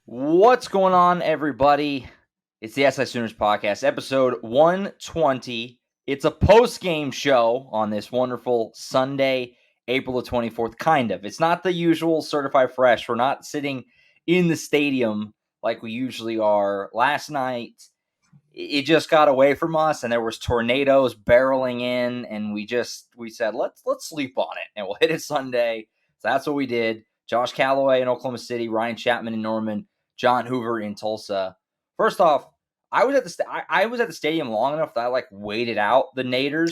What's going on, everybody? It's the SI Sooners podcast, episode 120. It's a post-game show on this wonderful Sunday, April the 24th, kind of. It's not the usual certified fresh. We're not sitting in the stadium like we usually are. Last night, it just got away from us, and there was tornadoes barreling in, and we said, let's sleep on it, and we'll hit it Sunday. So that's what we did. Josh Callaway in Oklahoma City, Ryan Chapman in Norman, John Hoover in Tulsa. First off, I was at the stadium long enough that I waited out the naders.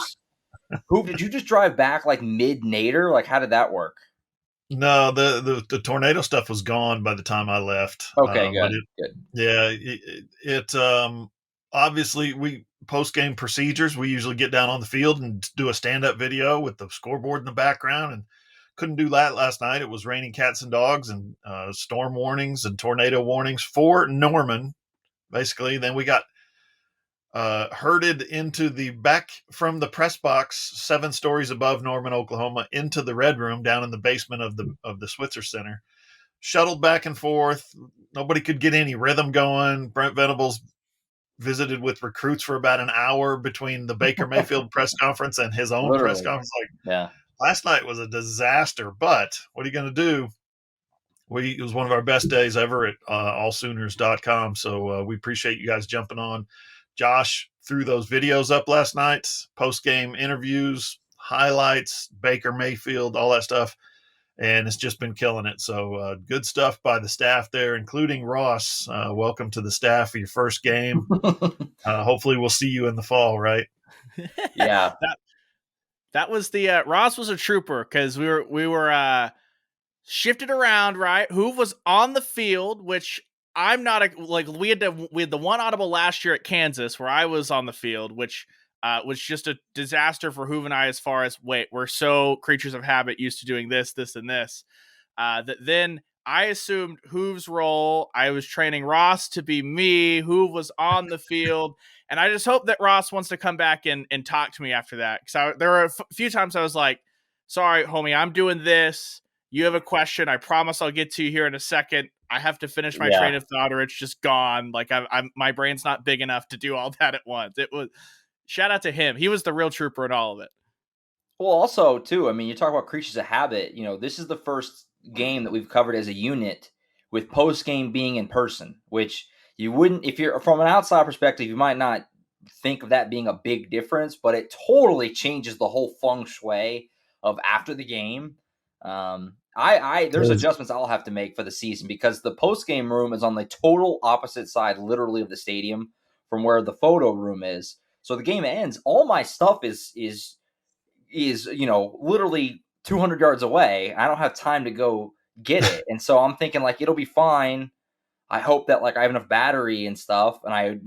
Hoop, did you just drive back mid nader? How did that work? No, the tornado stuff was gone by the time I left. Okay, good. Yeah, obviously we post game procedures. We usually get down on the field and do a stand up video with the scoreboard in the background, and couldn't do that last night. It was raining cats and dogs and storm warnings and tornado warnings for Norman, basically. Then we got herded into the back from the press box 7 stories above Norman, Oklahoma, into the red room down in the basement of the Switzer Center. Shuttled back and forth. Nobody could get any rhythm going. Brent Venables visited with recruits for about an hour between the Baker Mayfield press conference and his own press conference. Last night was a disaster, but what are you going to do? It was one of our best days ever at allsooners.com. So we appreciate you guys jumping on. Josh threw those videos up last night, post-game interviews, highlights, Baker Mayfield, all that stuff, and it's just been killing it. So good stuff by the staff there, including Ross. Welcome to the staff for your first game. Hopefully we'll see you in the fall, right? Yeah. That was the Ross was a trooper because we were shifted around, right? Hoove was on the field, which I'm not we had the one audible last year at Kansas where I was on the field, which was just a disaster for Hoove and I as far as we're so creatures of habit used to doing this, and this. That then I assumed Hoove's role. I was training Ross to be me. Hoove was on the field. And I just hope that Ross wants to come back and talk to me after that. Because there were a few times I was like, sorry, homie, I'm doing this. You have a question. I promise I'll get to you here in a second. I have to finish my train of thought or it's just gone. My brain's not big enough to do all that at once. It was shout out to him. He was the real trooper in all of it. Well, also, too, I mean, you talk about creatures of habit. This is the first game that we've covered as a unit with post-game being in person, which you wouldn't, if you're from an outside perspective, you might not think of that being a big difference, but it totally changes the whole feng shui of after the game. There's adjustments I'll have to make for the season because the post-game room is on the total opposite side, literally, of the stadium from where the photo room is. So the game ends. All my stuff is literally 200 yards away. I don't have time to go get it. And so I'm thinking it'll be fine. I hope that I have enough battery and stuff. And I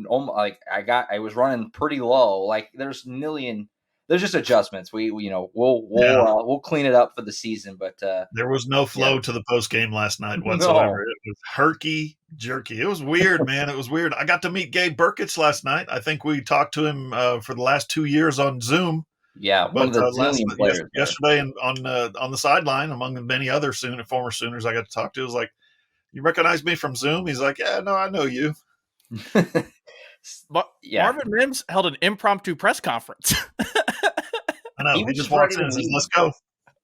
was running pretty low. There's just adjustments. We'll clean it up for the season, but there was no flow to the post game last night whatsoever. No. It was herky jerky. It was weird, man. It was weird. I got to meet Gabe Burkitz last night. I think we talked to him for the last 2 years on Zoom. Yeah, one of the yesterday on the sideline, among the many other former Sooners I got to talk to, was like, "You recognize me from Zoom?" He's like, "Yeah, no, I know you." Marvin Mims held an impromptu press conference. I know. He just walks in and says, "Let's go."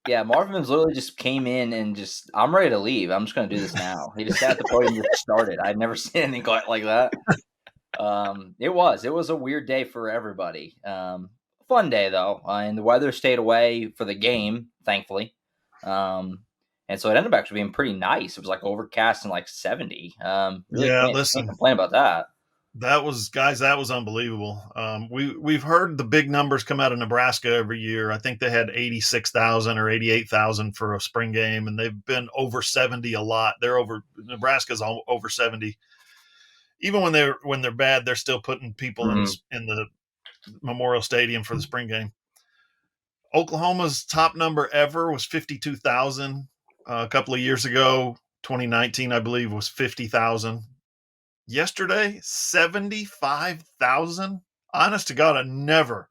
Yeah, Marvin Mims literally just came in and I'm ready to leave. I'm just going to do this now. He just sat at the podium and just started. I'd never seen anything quite like that. It was a weird day for everybody. Fun day though, and the weather stayed away for the game, thankfully. And so it ended up actually being pretty nice. It was overcast and 70. Can't complain about that. That was unbelievable. We've heard the big numbers come out of Nebraska every year. I think they had 86,000 or 88,000 for a spring game, and they've been over 70 a lot. Nebraska's over 70. Even when they're bad, they're still putting people in the Memorial Stadium for the spring game. Oklahoma's top number ever was 52,000 a couple of years ago. 2019, I believe, was 50,000. Yesterday, 75,000. Honest to God, I never,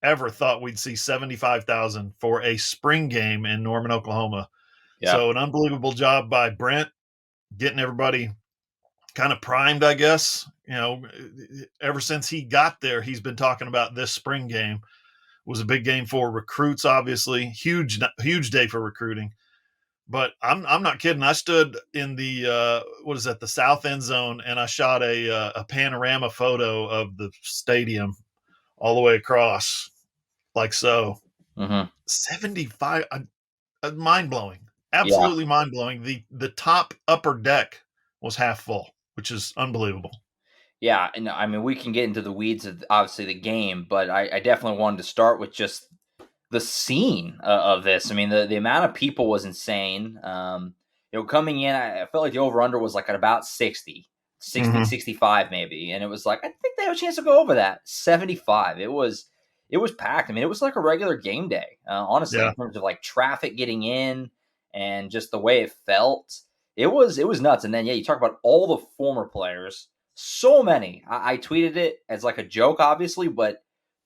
ever thought we'd see 75,000 for a spring game in Norman, Oklahoma. Yeah. So an unbelievable job by Brent getting everybody kind of primed, I guess. Ever since he got there, he's been talking about this spring game. It was a big game for recruits, obviously. Huge day for recruiting. But I'm not kidding. I stood in the the south end zone, and I shot a panorama photo of the stadium all the way across, like so. 75, mind blowing, absolutely mind blowing. The top upper deck was half full, which is unbelievable. Yeah, and I mean, we can get into the weeds of obviously the game, but I definitely wanted to start with just the scene of this. I mean, the amount of people was insane. Coming in, I felt like the over-under was like at about 60, 65 maybe. And it was like, I think they have a chance to go over that. 75. It was packed. I mean, it was like a regular game day, honestly, in terms of like traffic getting in and just the way it felt. It was nuts. And then, you talk about all the former players. So many. I tweeted it as like a joke, obviously, but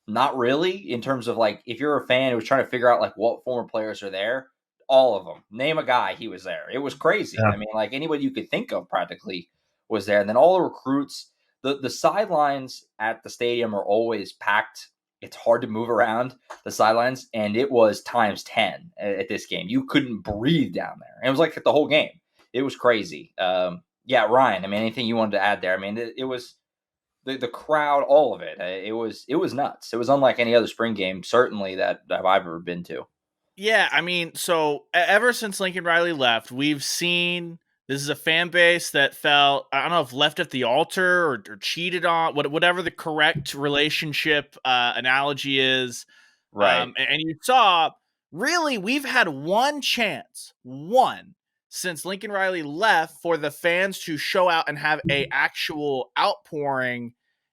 not really, in terms of like, if you're a fan who was trying to figure out like what former players are there, all of them. Name a guy, he was there. It was crazy. Yeah. I mean, like anybody you could think of practically was there. And then all the recruits, the sidelines at the stadium are always packed. It's hard to move around the sidelines, and it was times 10 at this game. You couldn't breathe down there. And it was like the whole game. It was crazy. Ryan, I mean, anything you wanted to add there? I mean, it was the crowd, all of it. It was nuts. It was unlike any other spring game, certainly, that I've ever been to. Yeah, I mean, so ever since Lincoln Riley left, we've seen this is a fan base that felt, I don't know if left at the altar or cheated on, whatever the correct relationship analogy is. Right. And you saw, really, we've had one chance, since Lincoln Riley left, for the fans to show out and have a actual outpouring.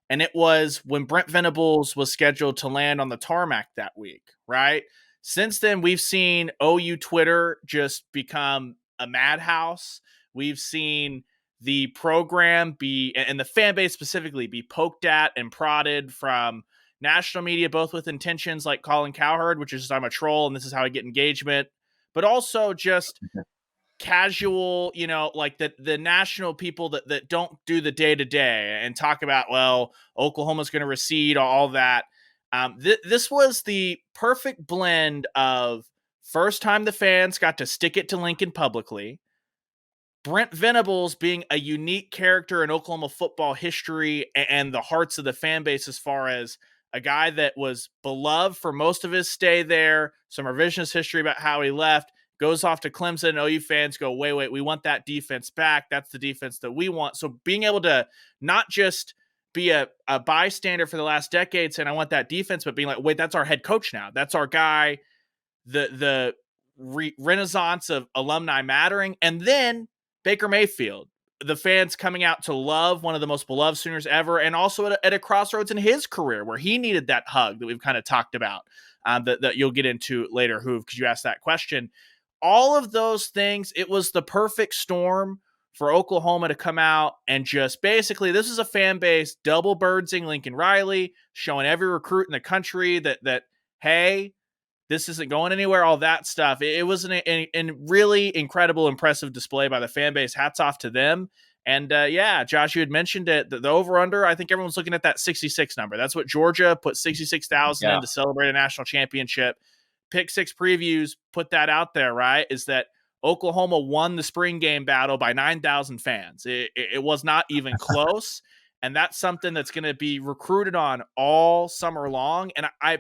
And it was when Brent Venables was scheduled to land on the tarmac that week, right? Since then, we've seen OU Twitter just become a madhouse. We've seen the program be, and the fan base specifically, be poked at and prodded from national media, both with intentions like Colin Cowherd, which is just, I'm a troll and this is how I get engagement, but also just casual, like the national people that don't do the day-to-day and talk about, well, Oklahoma's going to recede, all that. This was the perfect blend of first time the fans got to stick it to Lincoln publicly, Brent Venables being a unique character in Oklahoma football history and the hearts of the fan base, as far as a guy that was beloved for most of his stay there, some revisionist history about how he left, goes off to Clemson, and OU fans go, wait, we want that defense back. That's the defense that we want. So being able to not just be a bystander for the last decade saying, I want that defense, but being like, wait, that's our head coach now. That's our guy. The renaissance of alumni mattering. And then Baker Mayfield, the fans coming out to love one of the most beloved Sooners ever, and also at a crossroads in his career where he needed that hug that we've kind of talked about, that you'll get into later, Hoove, because you asked that question. All of those things, it was the perfect storm for Oklahoma to come out and just basically, this is a fan base double birdsing Lincoln Riley, showing every recruit in the country that hey, this isn't going anywhere, all that stuff. It was a really incredible, impressive display by the fan base. Hats off to them. And Josh, you had mentioned it, the over-under, I think everyone's looking at that 66 number. That's what Georgia put 66,000 in to celebrate a national championship. Pick Six previews put that out there, right? Is that Oklahoma won the spring game battle by 9,000 fans. It was not even close. And that's something that's going to be recruited on all summer long. And I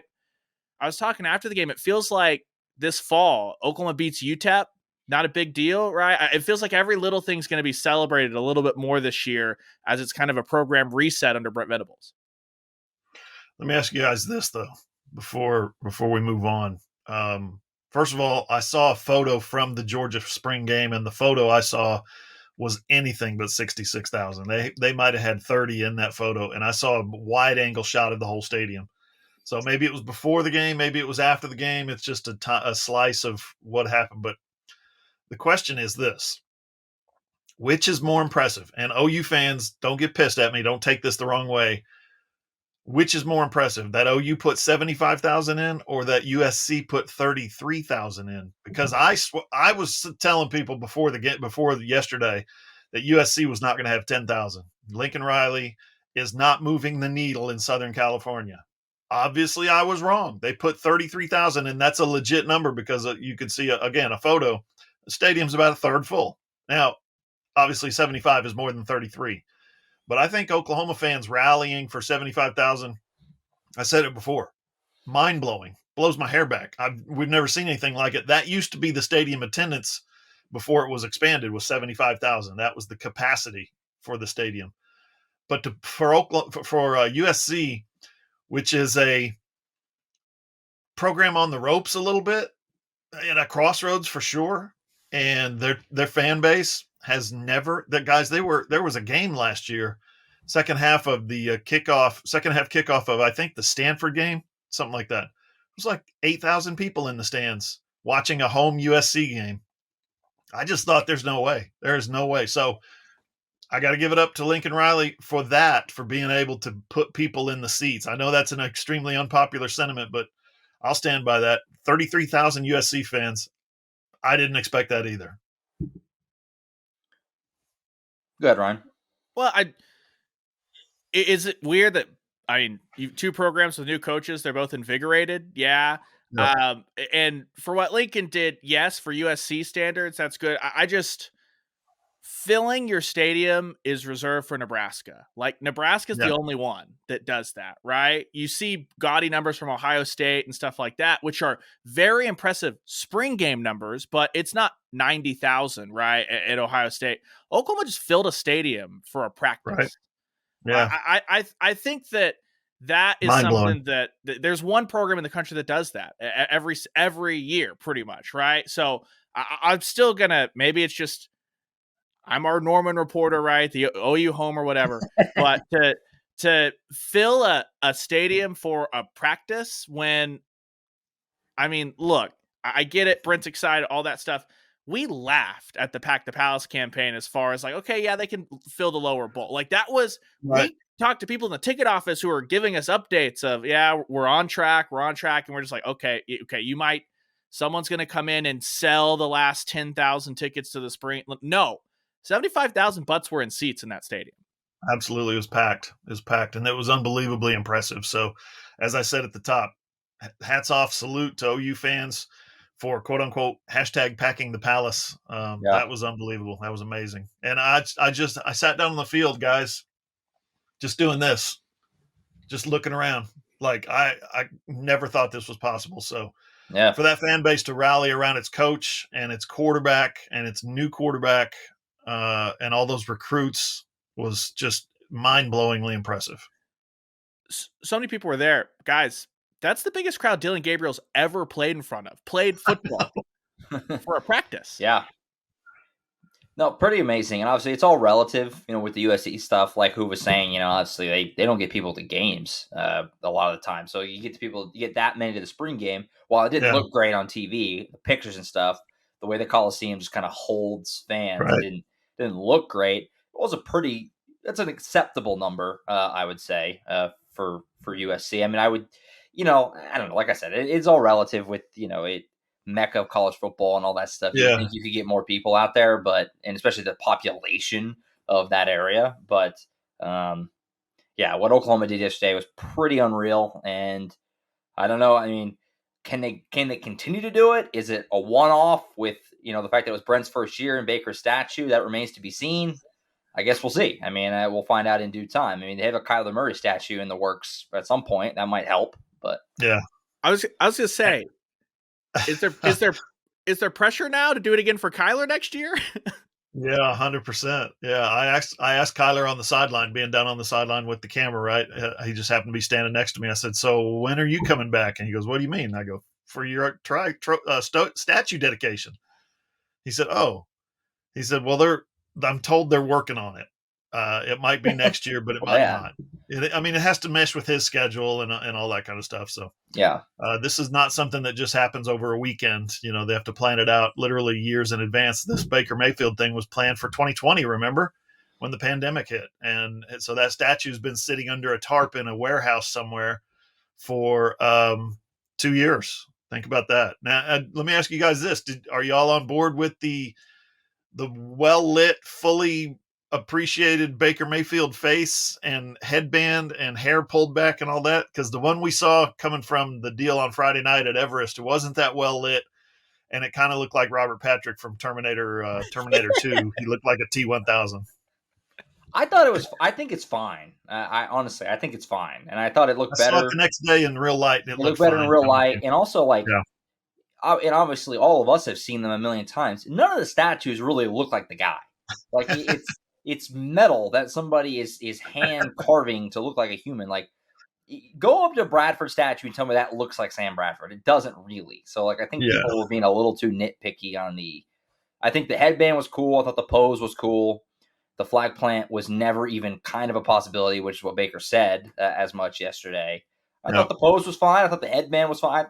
was talking after the game, it feels like this fall, Oklahoma beats UTEP. Not a big deal, right? It feels like every little thing's going to be celebrated a little bit more this year as it's kind of a program reset under Brent Venables. Let me ask you guys this, though, before we move on. First of all, I saw a photo from the Georgia spring game, and the photo I saw was anything but 66,000. They might have had 30 in that photo, and I saw a wide angle shot of the whole stadium. So maybe it was before the game, maybe it was after the game. It's just a slice of what happened. But the question is this: which is more impressive? And OU fans, don't get pissed at me. Don't take this the wrong way. Which is more impressive, that OU put 75,000 in or that USC put 33,000 in? Because I was telling people before yesterday that USC was not going to have 10,000. Lincoln Riley is not moving the needle in Southern California. Obviously, I was wrong. They put 33,000, and that's a legit number because you could see, again, a photo. The stadium's about a third full. Now, obviously, 75 is more than 33. But I think Oklahoma fans rallying for 75,000, I said it before, mind-blowing. Blows my hair back. We've never seen anything like it. That used to be the stadium attendance before it was expanded, was 75,000. That was the capacity for the stadium. But for USC, which is a program on the ropes a little bit, at a crossroads for sure, and their fan base has never, there was a game last year, second half kickoff of, I think, the Stanford game, something like that. It was like 8,000 people in the stands watching a home USC game. I just thought there's no way. There's no way. So I got to give it up to Lincoln Riley for being able to put people in the seats. I know that's an extremely unpopular sentiment, but I'll stand by that. 33,000 USC fans. I didn't expect that either. Go ahead, Ryan. Well, is it weird that, I mean, you two programs with new coaches, they're both invigorated? Yeah. Yep. And for what Lincoln did, yes, for USC standards, that's good. I just, filling your stadium is reserved for Nebraska. Like, Nebraska's the only one that does that, right? You see gaudy numbers from Ohio State and stuff like that, which are very impressive spring game numbers, but it's not 90,000, right, at Ohio State. Oklahoma just filled a stadium for a practice. Right. Yeah. I think that is something that there's one program in the country that does that every year, pretty much, right? So I'm still gonna, maybe it's just, I'm our Norman reporter, right? The OU home or whatever. But to fill a stadium for a practice when, I mean, look, I get it. Brent's excited, all that stuff. We laughed at the Pack the Palace campaign as far as like, okay, yeah, they can fill the lower bowl. Like, that was, right. We talked to people in the ticket office who were giving us updates of, yeah, we're on track. And we're just like, okay, someone's going to come in and sell the last 10,000 tickets to the spring. No, 75,000 butts were in seats in that stadium. Absolutely. It was packed. And it was unbelievably impressive. So, as I said at the top, hats off, salute to OU fans for quote unquote hashtag packing the palace. That was unbelievable. That was amazing. And I sat down on the field, guys, just doing this, just looking around. Like, I never thought this was possible. So for that fan base to rally around its coach and its quarterback and its new quarterback, and all those recruits was just mind-blowingly impressive. So many people were there. Guys, that's the biggest crowd Dylan Gabriel's ever played football for a practice. Yeah. No, pretty amazing. And obviously it's all relative, with the USC stuff, like who was saying, obviously they don't get people to games a lot of the time. So you get that many to the spring game. While it didn't look great on TV, the pictures and stuff, the way the Coliseum just kind of holds fans, right. Didn't look great. It was that's an acceptable number, I would say, for USC. I mean, I would, I don't know. Like I said, it's all relative with, mecca of college football and all that stuff. You think you could get more people out there, and especially the population of that area. But what Oklahoma did yesterday was pretty unreal. And I don't know. I mean, can they continue to do it? Is it a one-off with, the fact that it was Brent's first year in Baker's statue? That remains to be seen. I guess we'll see. I mean, we'll find out in due time. I mean, they have a Kyler Murray statue in the works at some point. That might help, but yeah. I was going to say, is there pressure now to do it again for Kyler next year? Yeah, 100%. Yeah, I asked Kyler on the sideline, being down on the sideline with the camera, right? He just happened to be standing next to me. I said, "So when are you coming back?" And he goes, "What do you mean?" I go, "For your statue dedication." He said, "Oh." He said, "Well, I'm told they're working on it. It might be next year, but it might not. It has to mesh with his schedule and all that kind of stuff. So this is not something that just happens over a weekend. They have to plan it out literally years in advance. This Baker Mayfield thing was planned for 2020. Remember when the pandemic hit, and so that statue's been sitting under a tarp in a warehouse somewhere for 2 years. Think about that. Now, let me ask you guys this: are y'all on board with the the well lit, fully appreciated Baker Mayfield face and headband and hair pulled back and all that? Because the one we saw coming from the deal on Friday night at Everest, it wasn't that well lit, and it kind of looked like Robert Patrick from Terminator 2. He looked like a T-1000. I thought it was. I think it's fine. I honestly, I think it's fine, and I thought it looked I better. saw it the next day in real light, and it looked better fine. in real light, and also like, Yeah. and obviously all of us have seen them a million times. None of the statues really look like the guy. Like it's metal that somebody is hand carving to look like a human. Like, go up to a Bradford statue and tell me that looks like Sam Bradford. It doesn't really. So like, I think people were being a little too nitpicky on the. I think the headband was cool. I thought the pose was cool. The flag plant was never even kind of a possibility, which is what Baker said as much yesterday. I thought the pose was fine. I thought the headband was fine.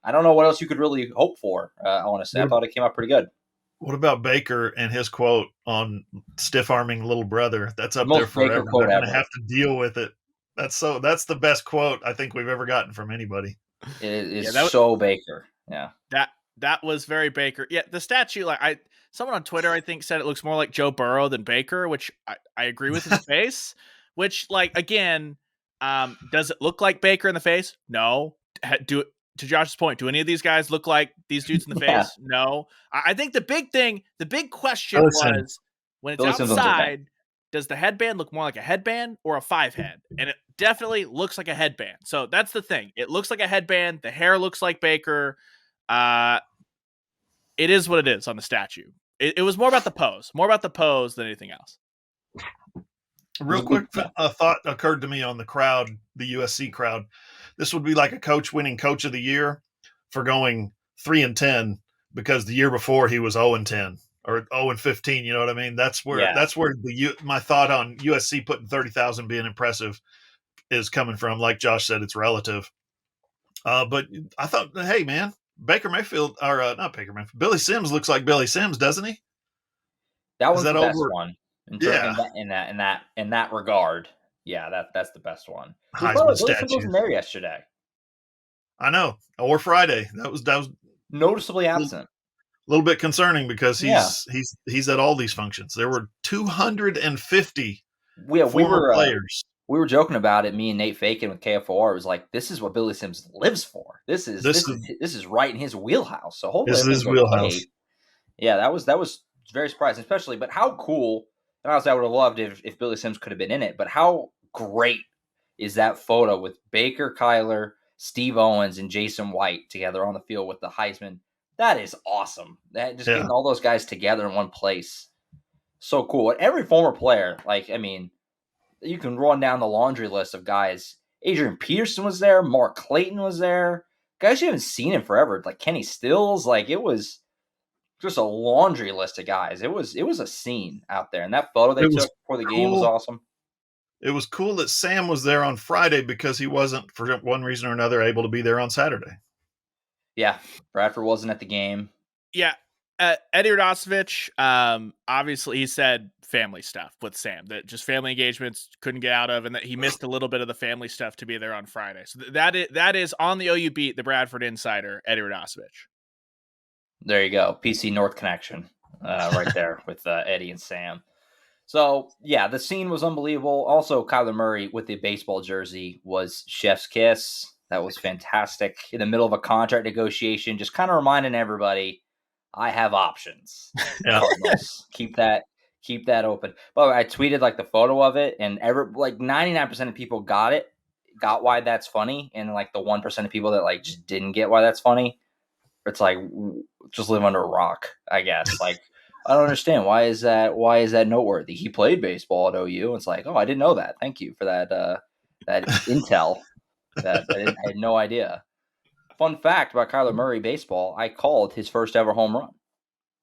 I don't know what else you could really hope for, honestly. I thought it came out pretty good. What about Baker and his quote on stiff-arming little brother? That's up there forever. They're going to have to deal with it. That's the best quote I think we've ever gotten from anybody. It is so Baker. Yeah. That was very Baker. Yeah, the statue, someone on Twitter, I think, said it looks more like Joe Burrow than Baker, which I agree with his face. Which, again, does it look like Baker in the face? No. To Josh's point, do any of these guys look like these dudes in the face? No. I think the big question was, when it's outside, does the headband look more like a headband or a 5-head? And it definitely looks like a headband. So that's the thing. It looks like a headband. The hair looks like Baker. It is what it is on the statue. It was more about the pose than anything else. Real quick, a thought occurred to me on the crowd, the USC crowd. This would be like a coach winning Coach of the Year for going 3-10 because the year before he was 0-10 or 0-15. You know what I mean? That's where my thought on USC putting 30,000 being impressive is coming from. Like Josh said, it's relative. But I thought, hey man, Baker Mayfield or not Baker Mayfield, Billy Sims looks like Billy Sims, doesn't he? That was the best one. In that regard, yeah, that's the best one. Heisman statue wasn't there yesterday. I know, or Friday. That was noticeably absent. A little bit concerning because he's at all these functions. There were 250 former players. We were joking about it. Me and Nate Fakin with KFOR. It was like, this is what Billy Sims lives for. This is right in his wheelhouse. So hopefully, this is his wheelhouse. Yeah, that was very surprising, especially. But how cool! And honestly, I would have loved if Billy Sims could have been in it. But how great is that photo with Baker, Kyler, Steve Owens, and Jason White together on the field with the Heisman? That is awesome. Getting all those guys together in one place, so cool. And every former player, you can run down the laundry list of guys. Adrian Peterson was there. Mark Clayton was there. Guys you haven't seen in forever, like Kenny Stills. It was just a laundry list of guys. It was a scene out there, and that photo they took before the game was awesome. It was cool that Sam was there on Friday because he wasn't, for one reason or another, able to be there on Saturday. Yeah, Bradford wasn't at the game. Yeah, Eddie Radosevich, obviously he said family stuff with Sam, that just family engagements couldn't get out of, and that he missed a little bit of the family stuff to be there on Friday. So that is on the OU beat, the Bradford insider, Eddie Radosevich. There you go. PC North connection right there with Eddie and Sam. So, yeah, the scene was unbelievable. Also, Kyler Murray with the baseball jersey was chef's kiss. That was fantastic. In the middle of a contract negotiation, just kind of reminding everybody, I have options. Yeah. Keep that open. But I tweeted the photo of it, and 99% of people got why that's funny, and the 1% of people that just didn't get why that's funny, it's just live under a rock, I guess. I don't understand, why is that noteworthy? He played baseball at OU. It's I didn't know that. Thank you for that intel. That I had no idea. Fun fact about Kyler Murray baseball: I called his first ever home run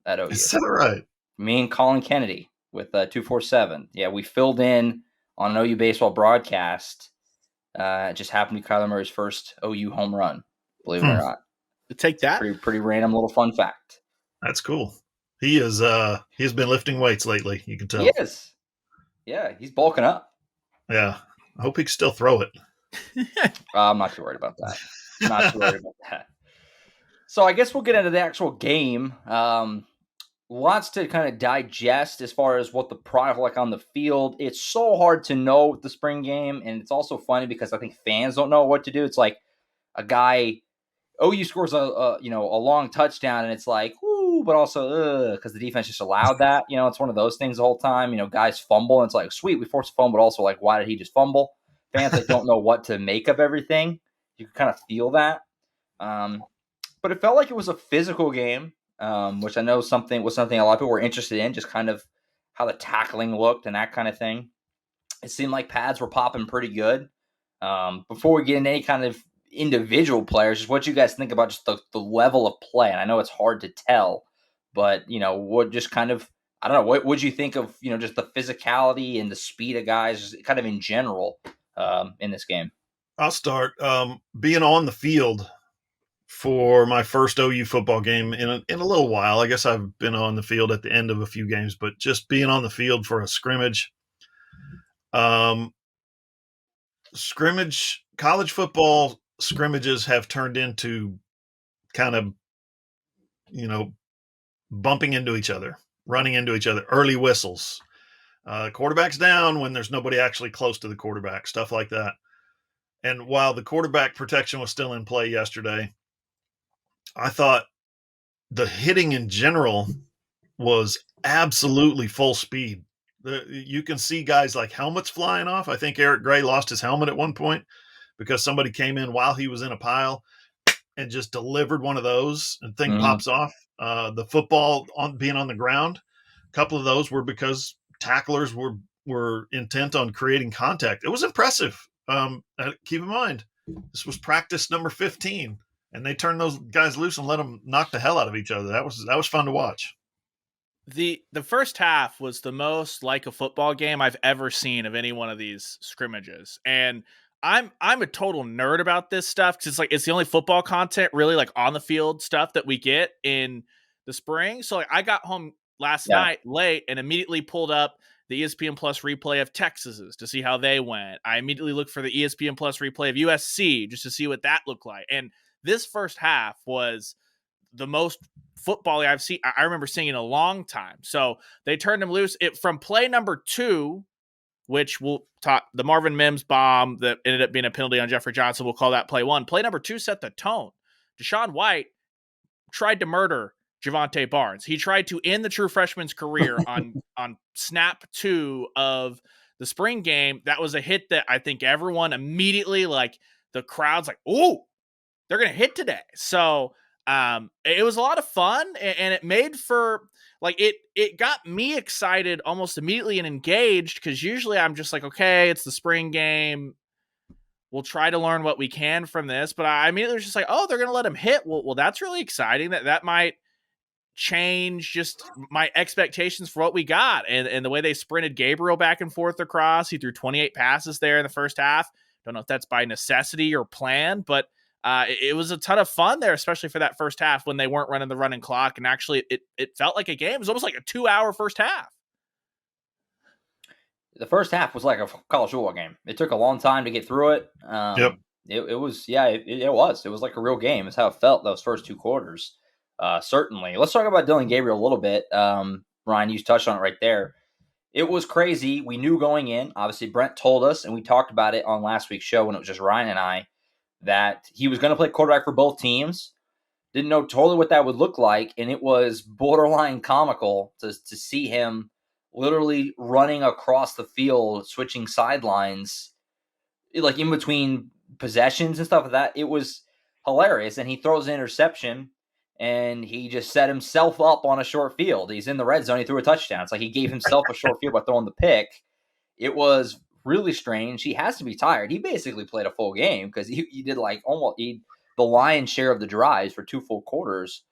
at OU. Is that right? Me and Colin Kennedy with 247. Yeah, we filled in on an OU baseball broadcast. It just happened to be Kyler Murray's first OU home run. Believe it or not. Take that. Pretty random little fun fact. That's cool. He is. He's been lifting weights lately. You can tell. He is. Yeah, he's bulking up. Yeah, I hope he can still throw it. I'm not too worried about that. So I guess we'll get into the actual game. lots to kind of digest as far as what the product like on the field. It's so hard to know with the spring game, and it's also funny because I think fans don't know what to do. It's like a guy OU scores a long touchdown, and it's like, whoo, but also because the defense just allowed that. It's one of those things the whole time. Guys fumble, and it's like, sweet, we forced a fumble, but also like, why did he just fumble? Fans like don't know what to make of everything. You can kind of feel that. But it felt like it was a physical game, which I know was something a lot of people were interested in, just kind of how the tackling looked and that kind of thing. It seemed like pads were popping pretty good. Before we get into any kind of individual players, just what you guys think about just the level of play. And I know it's hard to tell, but what just kind of, I don't know, what would you think of just the physicality and the speed of guys, kind of in general, in this game? I'll start. Being on the field for my first OU football game in a little while. I guess I've been on the field at the end of a few games, but just being on the field for a scrimmage. College football scrimmages have turned into kind of, bumping into each other, running into each other, early whistles, quarterback's down when there's nobody actually close to the quarterback, stuff like that. And while the quarterback protection was still in play yesterday, I thought the hitting in general was absolutely full speed. You can see guys like helmets flying off. I think Eric Gray lost his helmet at one point because somebody came in while he was in a pile and just delivered one of those, and thing pops off. The football being on the ground, a couple of those were because tacklers were intent on creating contact. It was impressive. Keep in mind, this was practice number 15, and they turned those guys loose and let them knock the hell out of each other. That was fun to watch. The first half was the most like a football game I've ever seen of any one of these scrimmages. And I'm a total nerd about this stuff because it's the only football content really like on the field stuff that we get in the spring. So like I got home last night late and immediately pulled up the ESPN Plus replay of Texas's to see how they went. I immediately looked for the ESPN Plus replay of USC just to see what that looked like. And this first half was the most football I've seen. I remember seeing in a long time. So they turned him loose. From play number 2, which we'll talk, the Marvin Mims bomb that ended up being a penalty on Jeffrey Johnson. We'll call that play 1. Play number 2 set the tone. Deshaun White tried to murder Javonte Barnes. He tried to end the true freshman's career on snap 2 of the spring game. That was a hit that I think everyone immediately, like the crowd's like, oh, they're going to hit today. So it was a lot of fun, and it made for like it got me excited almost immediately and engaged, because usually I'm just like, okay, it's the spring game, we'll try to learn what we can from this. But I immediately was just like, oh, they're gonna let him hit. Well, that's really exciting. That might change just my expectations for what we got, and the way they sprinted Gabriel back and forth across. He threw 28 passes there in the first half. Don't know if that's by necessity or plan, but it was a ton of fun there, especially for that first half when they weren't running the running clock. And actually, it felt like a game. It was almost like a 2-hour first half. The first half was like a college football game. It took a long time to get through it. Yep. It was like a real game. It's how it felt those first 2 quarters. Certainly. Let's talk about Dillon Gabriel a little bit. Ryan, you touched on it right there. It was crazy. We knew going in. Obviously, Brent told us, and we talked about it on last week's show when it was just Ryan and I, that he was going to play quarterback for both teams. Didn't know totally what that would look like, and it was borderline comical to see him literally running across the field, switching sidelines, like in between possessions and stuff like that. It was hilarious, and he throws an interception, and he just set himself up on a short field. He's in the red zone. He threw a touchdown. It's like he gave himself a short field by throwing the pick. It was really strange. He has to be tired. He basically played a full game because he did like almost the lion's share of the drives for 2 full quarters.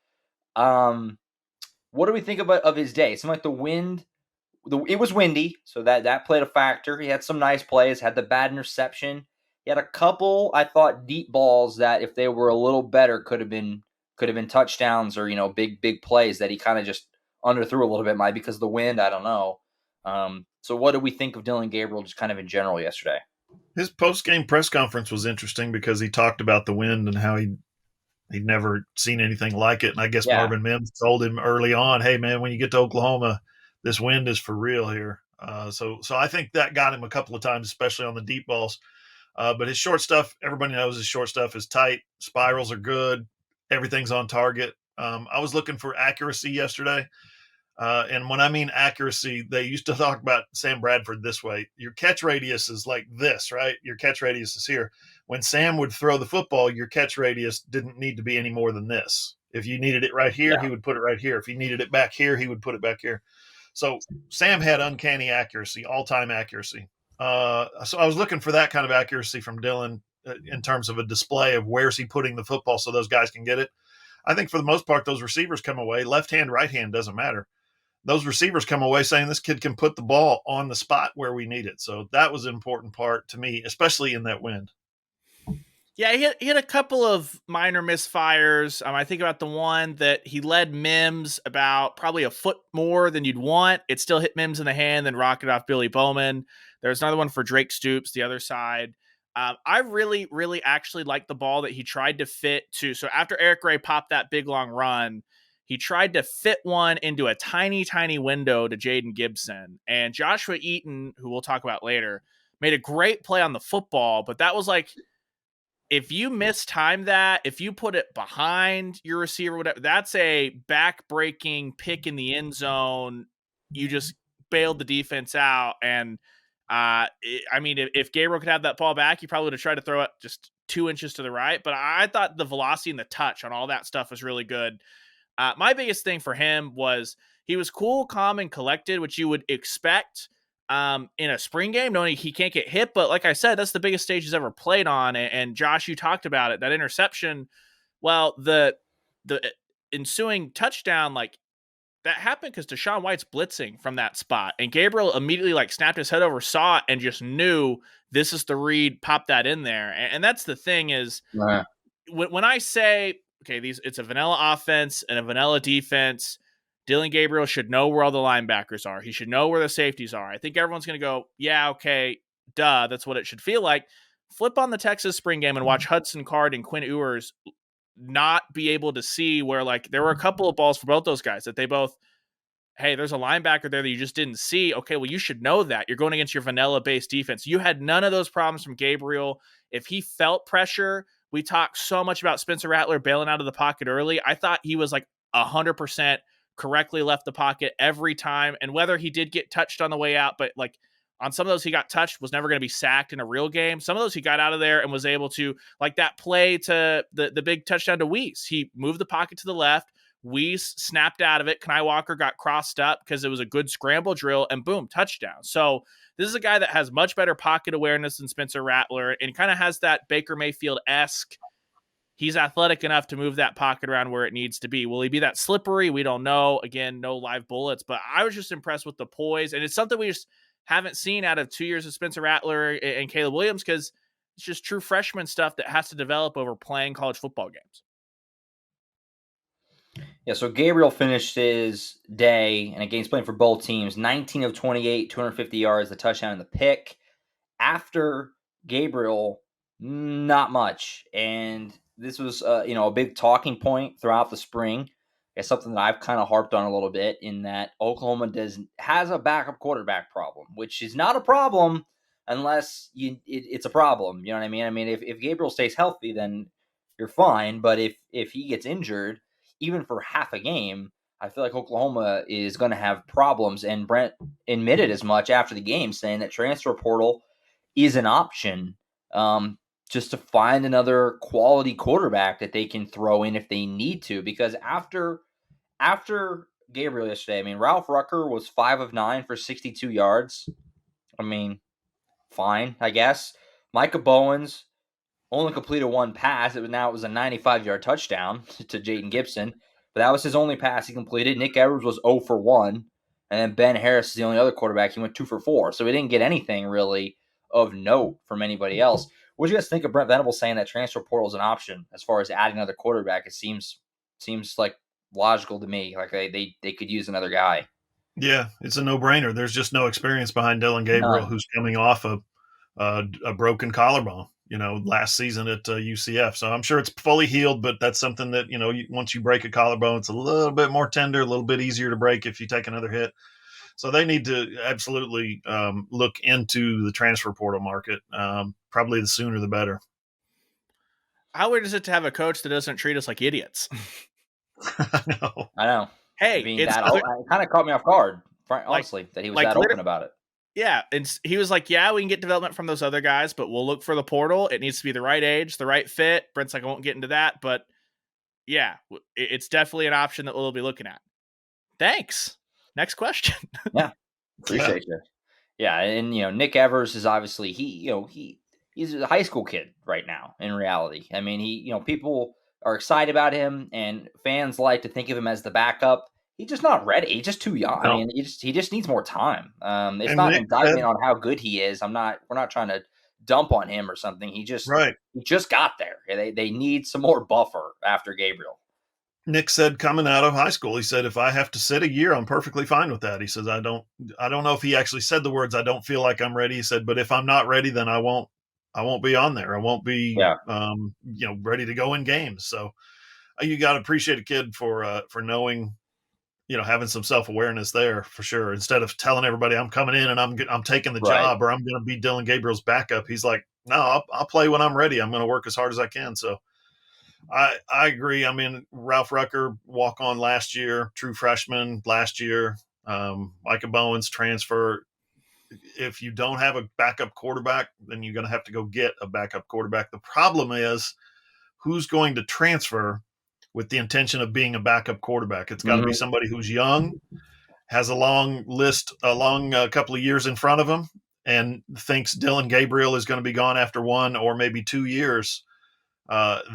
What do we think of his day? It seemed like the wind. It was windy, so that played a factor. He had some nice plays. Had the bad interception. He had a couple, I thought, deep balls that if they were a little better could have been touchdowns or big plays that he kind of just underthrew a little bit. Might because of the wind. I don't know. So what do we think of Dillon Gabriel just kind of in general yesterday? His post-game press conference was interesting because he talked about the wind and how he He'd never seen anything like it. And I guess Yeah. Marvin Mims told him early on, hey, man, when you get to Oklahoma, this wind is for real here. So I think that got him a couple of times, especially on the deep balls. But his short stuff, everybody knows his short stuff is tight. Spirals are good. Everything's on target. I was looking for accuracy yesterday. And when I mean accuracy, they used to talk about Sam Bradford this way. Your catch radius is like this, right? Your catch radius is here. When Sam would throw the football, your catch radius didn't need to be any more than this. If you needed it right here, Yeah. he would put it right here. If he needed it back here, he would put it back here. So Sam had uncanny accuracy, all-time accuracy. So I was looking for that kind of accuracy from Dylan in terms of a display of where's he putting the football so those guys can get it. I think for the most part, those receivers come away, left hand, right hand, doesn't matter. Those receivers come away saying this kid can put the ball on the spot where we need it. So that was an important part to me, especially in that wind. Yeah, he had a couple of minor misfires. I think about the one that he led Mims about probably a foot more than you'd want. It still hit Mims in the hand, then rocketed off Billy Bowman. There's another one for Drake Stoops, the other side. I really, really actually liked the ball that he tried to fit to. So after Eric Gray popped that big long run, he tried to fit one into a tiny, tiny window to Jaden Gibson. And Joshua Eaton, who we'll talk about later, made a great play on the football, but that was like, if you mistime that, if you put it behind your receiver, whatever, that's a back-breaking pick in the end zone. You just bailed the defense out. And if Gabriel could have that ball back, he probably would have tried to throw it just 2 inches to the right. But I thought the velocity and the touch on all that stuff was really good. My biggest thing for him was he was cool, calm, and collected, which you would expect in a spring game, knowing he can't get hit. But like I said, that's the biggest stage he's ever played on. And Josh, you talked about it, that interception. Well, the ensuing touchdown, like, that happened because Deshaun White's blitzing from that spot. And Gabriel immediately like snapped his head over, saw it, and just knew this is the read, pop that in there. And that's the thing is, when I say, okay, it's a vanilla offense and a vanilla defense, Dylan Gabriel should know where all the linebackers are. He should know where the safeties are. I think everyone's going to go, yeah, okay, duh, that's what it should feel like. Flip on the Texas spring game and watch Hudson Card and Quinn Ewers not be able to see where, like, there were a couple of balls for both those guys that they both, hey, there's a linebacker there that you just didn't see. Okay, well, you should know that. You're going against your vanilla-based defense. You had none of those problems from Gabriel. If he felt pressure, we talked so much about Spencer Rattler bailing out of the pocket early. I thought he was like 100% correctly left the pocket every time. And whether he did get touched on the way out, but like on some of those he got touched, was never going to be sacked in a real game. Some of those he got out of there and was able to, like that play to the big touchdown to Weiss. He moved the pocket to the left. Weiss snapped out of it. Tawi Walker got crossed up because it was a good scramble drill, and boom, touchdown. So this is a guy that has much better pocket awareness than Spencer Rattler and kind of has that Baker Mayfield-esque. He's athletic enough to move that pocket around where it needs to be. Will he be that slippery? We don't know. Again, no live bullets, but I was just impressed with the poise. And it's something we just haven't seen out of 2 years of Spencer Rattler and Caleb Williams, because it's just true freshman stuff that has to develop over playing college football games. Yeah, so Gabriel finished his day in a game playing for both teams, 19 of 28, 250 yards, the touchdown and the pick. After Gabriel, not much. And this was, a big talking point throughout the spring. It's something that I've kind of harped on a little bit, in that Oklahoma has a backup quarterback problem, which is not a problem unless it's a problem. You know what I mean? I mean, if Gabriel stays healthy, then you're fine. But if he gets injured, even for half a game, I feel like Oklahoma is going to have problems. And Brent admitted as much after the game, saying that transfer portal is an option, just to find another quality quarterback that they can throw in if they need to. Because after Gabriel yesterday, I mean, Ralph Rucker was 5 of 9 for 62 yards. I mean, fine, I guess. Micah Bowens only completed one pass. It was a 95-yard touchdown to Jaden Gibson, but that was his only pass he completed. Nick Edwards was 0 for 1, and then Ben Harris is the only other quarterback. He went 2 for 4, so he didn't get anything really of note from anybody else. What do you guys think of Brent Venables saying that transfer portal is an option as far as adding another quarterback? It seems like logical to me. Like they could use another guy. Yeah, it's a no-brainer. There's just no experience behind Dylan Gabriel, who's coming off a broken collarbone. last season at UCF. So I'm sure it's fully healed, but that's something that, once you break a collarbone, it's a little bit more tender, a little bit easier to break if you take another hit. So they need to absolutely look into the transfer portal market. Probably the sooner the better. How weird is it to have a coach that doesn't treat us like idiots? I know. Hey, I mean, it kind of caught me off guard, honestly, that he was that open about it. Yeah, and he was like, yeah, we can get development from those other guys, but we'll look for the portal. It needs to be the right age, the right fit. Brent's like, I won't get into that, but yeah, it's definitely an option that we'll be looking at. Thanks. Next question. Yeah, appreciate you. Yeah, and Nick Evers is obviously he's a high school kid right now. In reality, I mean, people are excited about him, and fans like to think of him as the backup. He's just not ready. He's just too young. No. I mean, he just needs more time. It's not an indictment on how good he is. We're not trying to dump on him or something. He just got there. They need some more buffer after Gabriel. Nick said coming out of high school, he said, if I have to sit a year, I'm perfectly fine with that. He says, I don't know if he actually said the words, I don't feel like I'm ready. He said, but if I'm not ready, then I won't be on there. I won't be, ready to go in games. So you got to appreciate a kid for knowing, having some self-awareness there for sure. Instead of telling everybody I'm coming in and I'm taking the job or I'm going to be Dylan Gabriel's backup. He's like, no, I'll play when I'm ready. I'm going to work as hard as I can. So I agree. I mean, Ralph Rucker walk on last year, true freshman last year, Micah Bowens transfer. If you don't have a backup quarterback, then you're going to have to go get a backup quarterback. The problem is who's going to transfer with the intention of being a backup quarterback. It's got to be somebody who's young, has a long couple of years in front of him, and thinks Dylan Gabriel is going to be gone after 1 or maybe 2 years.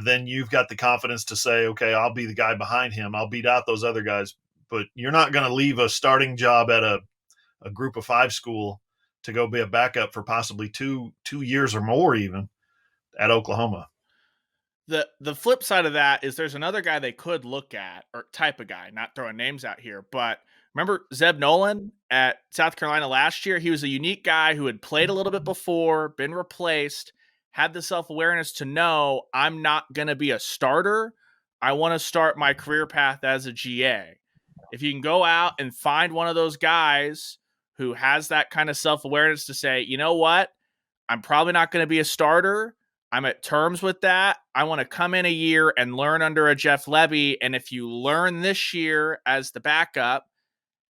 Then you've got the confidence to say, okay, I'll be the guy behind him. I'll beat out those other guys. But you're not going to leave a starting job at a group of 5 school to go be a backup for possibly two years or more even at Oklahoma. The flip side of that is there's another guy they could look at, or type of guy, not throwing names out here, but remember Zeb Nolan at South Carolina last year? He was a unique guy who had played a little bit before, been replaced, had the self-awareness to know I'm not going to be a starter. I want to start my career path as a GA. If you can go out and find one of those guys who has that kind of self-awareness to say, you know what, I'm probably not going to be a starter. I'm at terms with that. I want to come in a year and learn under a Jeff Lebby. And if you learn this year as the backup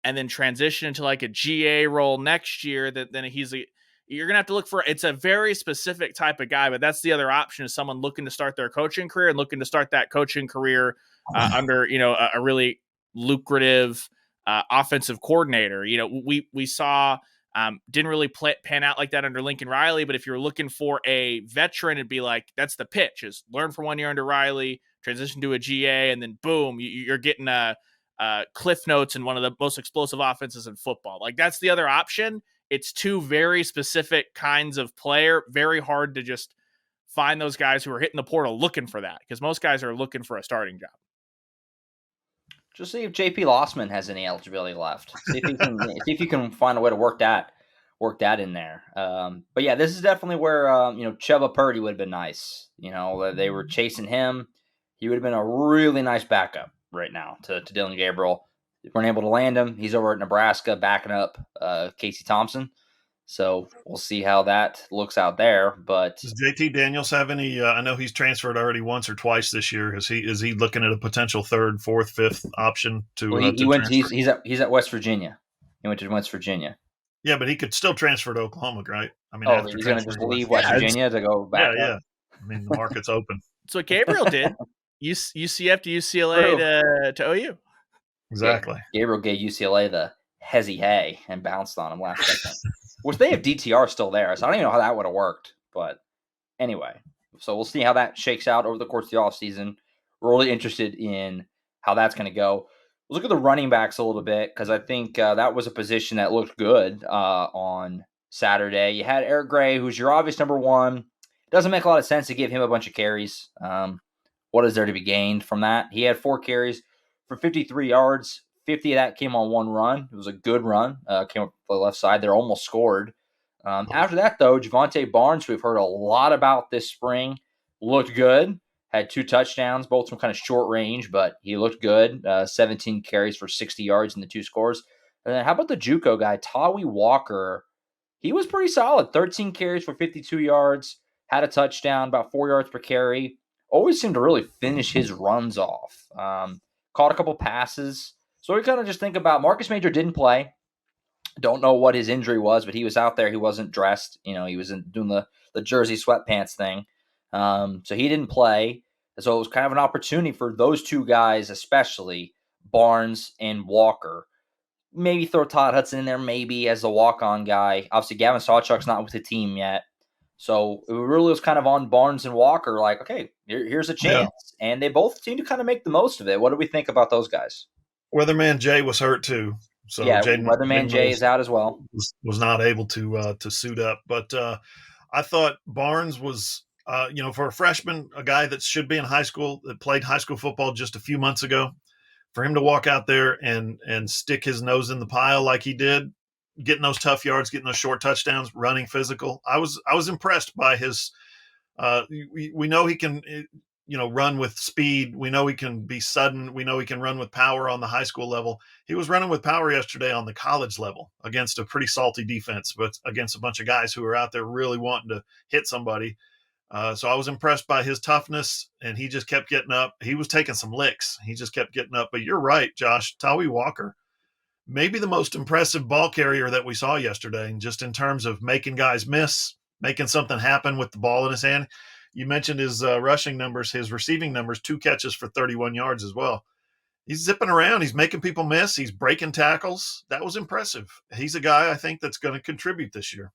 and then transition into like a GA role next year, then you're going to have to look for, it's a very specific type of guy, but that's the other option is someone looking to start their coaching career and looking to start that coaching career under, a really lucrative offensive coordinator. We saw, didn't really pan out like that under Lincoln Riley, but if you're looking for a veteran, it'd be like, that's the pitch, is learn for 1 year under Riley, transition to a GA, and then boom, you're getting Cliff Notes in one of the most explosive offenses in football. Like that's the other option. It's 2 very specific kinds of player. Very hard to just find those guys who are hitting the portal looking for that, because most guys are looking for a starting job. Just see if JP Lossman has any eligibility left. See if you can find a way to work that in there. But yeah, this is definitely where Chuba Purdy would have been nice. They were chasing him. He would have been a really nice backup right now to Dylan Gabriel. They weren't able to land him. He's over at Nebraska backing up Casey Thompson. So we'll see how that looks out there. But does JT Daniels have any? I know he's transferred already once or twice this year. Is he looking at a potential 3rd, 4th, 5th option to? Well, he's at West Virginia. He went to West Virginia. Yeah, but he could still transfer to Oklahoma, right? I mean, he's going to just leave West Virginia to go back. Yeah. I mean, the market's open. So what Gabriel did, UCF to UCLA to OU. Exactly. Gabriel gave UCLA the hezzy hay and bounced on him last second. Which they have DTR still there, so I don't even know how that would have worked. But anyway, so we'll see how that shakes out over the course of the offseason. We're really interested in how that's going to go. Let's look at the running backs a little bit, because I think that was a position that looked good on Saturday. You had Eric Gray, who's your obvious number 1. It doesn't make a lot of sense to give him a bunch of carries. What is there to be gained from that? He had 4 carries for 53 yards. 50 of that came on 1 run. It was a good run. Came up the left side. They almost scored. After that, though, Javonte Barnes, we've heard a lot about this spring, looked good. Had 2 touchdowns, both from kind of short range, but he looked good. 17 carries for 60 yards in the 2 scores. And then how about the JUCO guy, Tawi Walker? He was pretty solid. 13 carries for 52 yards, had a touchdown, about 4 yards per carry. Always seemed to really finish his runs off. Caught a couple passes. So we kind of just think about Marcus Major didn't play. Don't know what his injury was, but he was out there. He wasn't dressed. He was doing the jersey sweatpants thing. So he didn't play. So it was kind of an opportunity for those 2 guys, especially Barnes and Walker. Maybe throw Todd Hudson in there, maybe as a walk-on guy. Obviously, Gavin Sawchuk's not with the team yet. So it really was kind of on Barnes and Walker, like, okay, here's a chance. Yeah. And they both seem to kind of make the most of it. What do we think about those guys? Weatherman Jay was hurt too. So yeah, Weatherman Jay is out as well. Was not able to suit up. But I thought Barnes was, for a freshman, a guy that should be in high school, that played high school football just a few months ago, for him to walk out there and stick his nose in the pile like he did, getting those tough yards, getting those short touchdowns, running physical. I was impressed by his. We know he can, run with speed. We know he can be sudden. We know he can run with power on the high school level. He was running with power yesterday on the college level against a pretty salty defense, but against a bunch of guys who are out there really wanting to hit somebody. So I was impressed by his toughness, and he just kept getting up. He was taking some licks. He just kept getting up. But you're right, Josh. Tawi Walker, maybe the most impressive ball carrier that we saw yesterday, just in terms of making guys miss, making something happen with the ball in his hand. You mentioned his rushing numbers, his receiving numbers, 2 catches for 31 yards as well. He's zipping around. He's making people miss. He's breaking tackles. That was impressive. He's a guy I think that's going to contribute this year.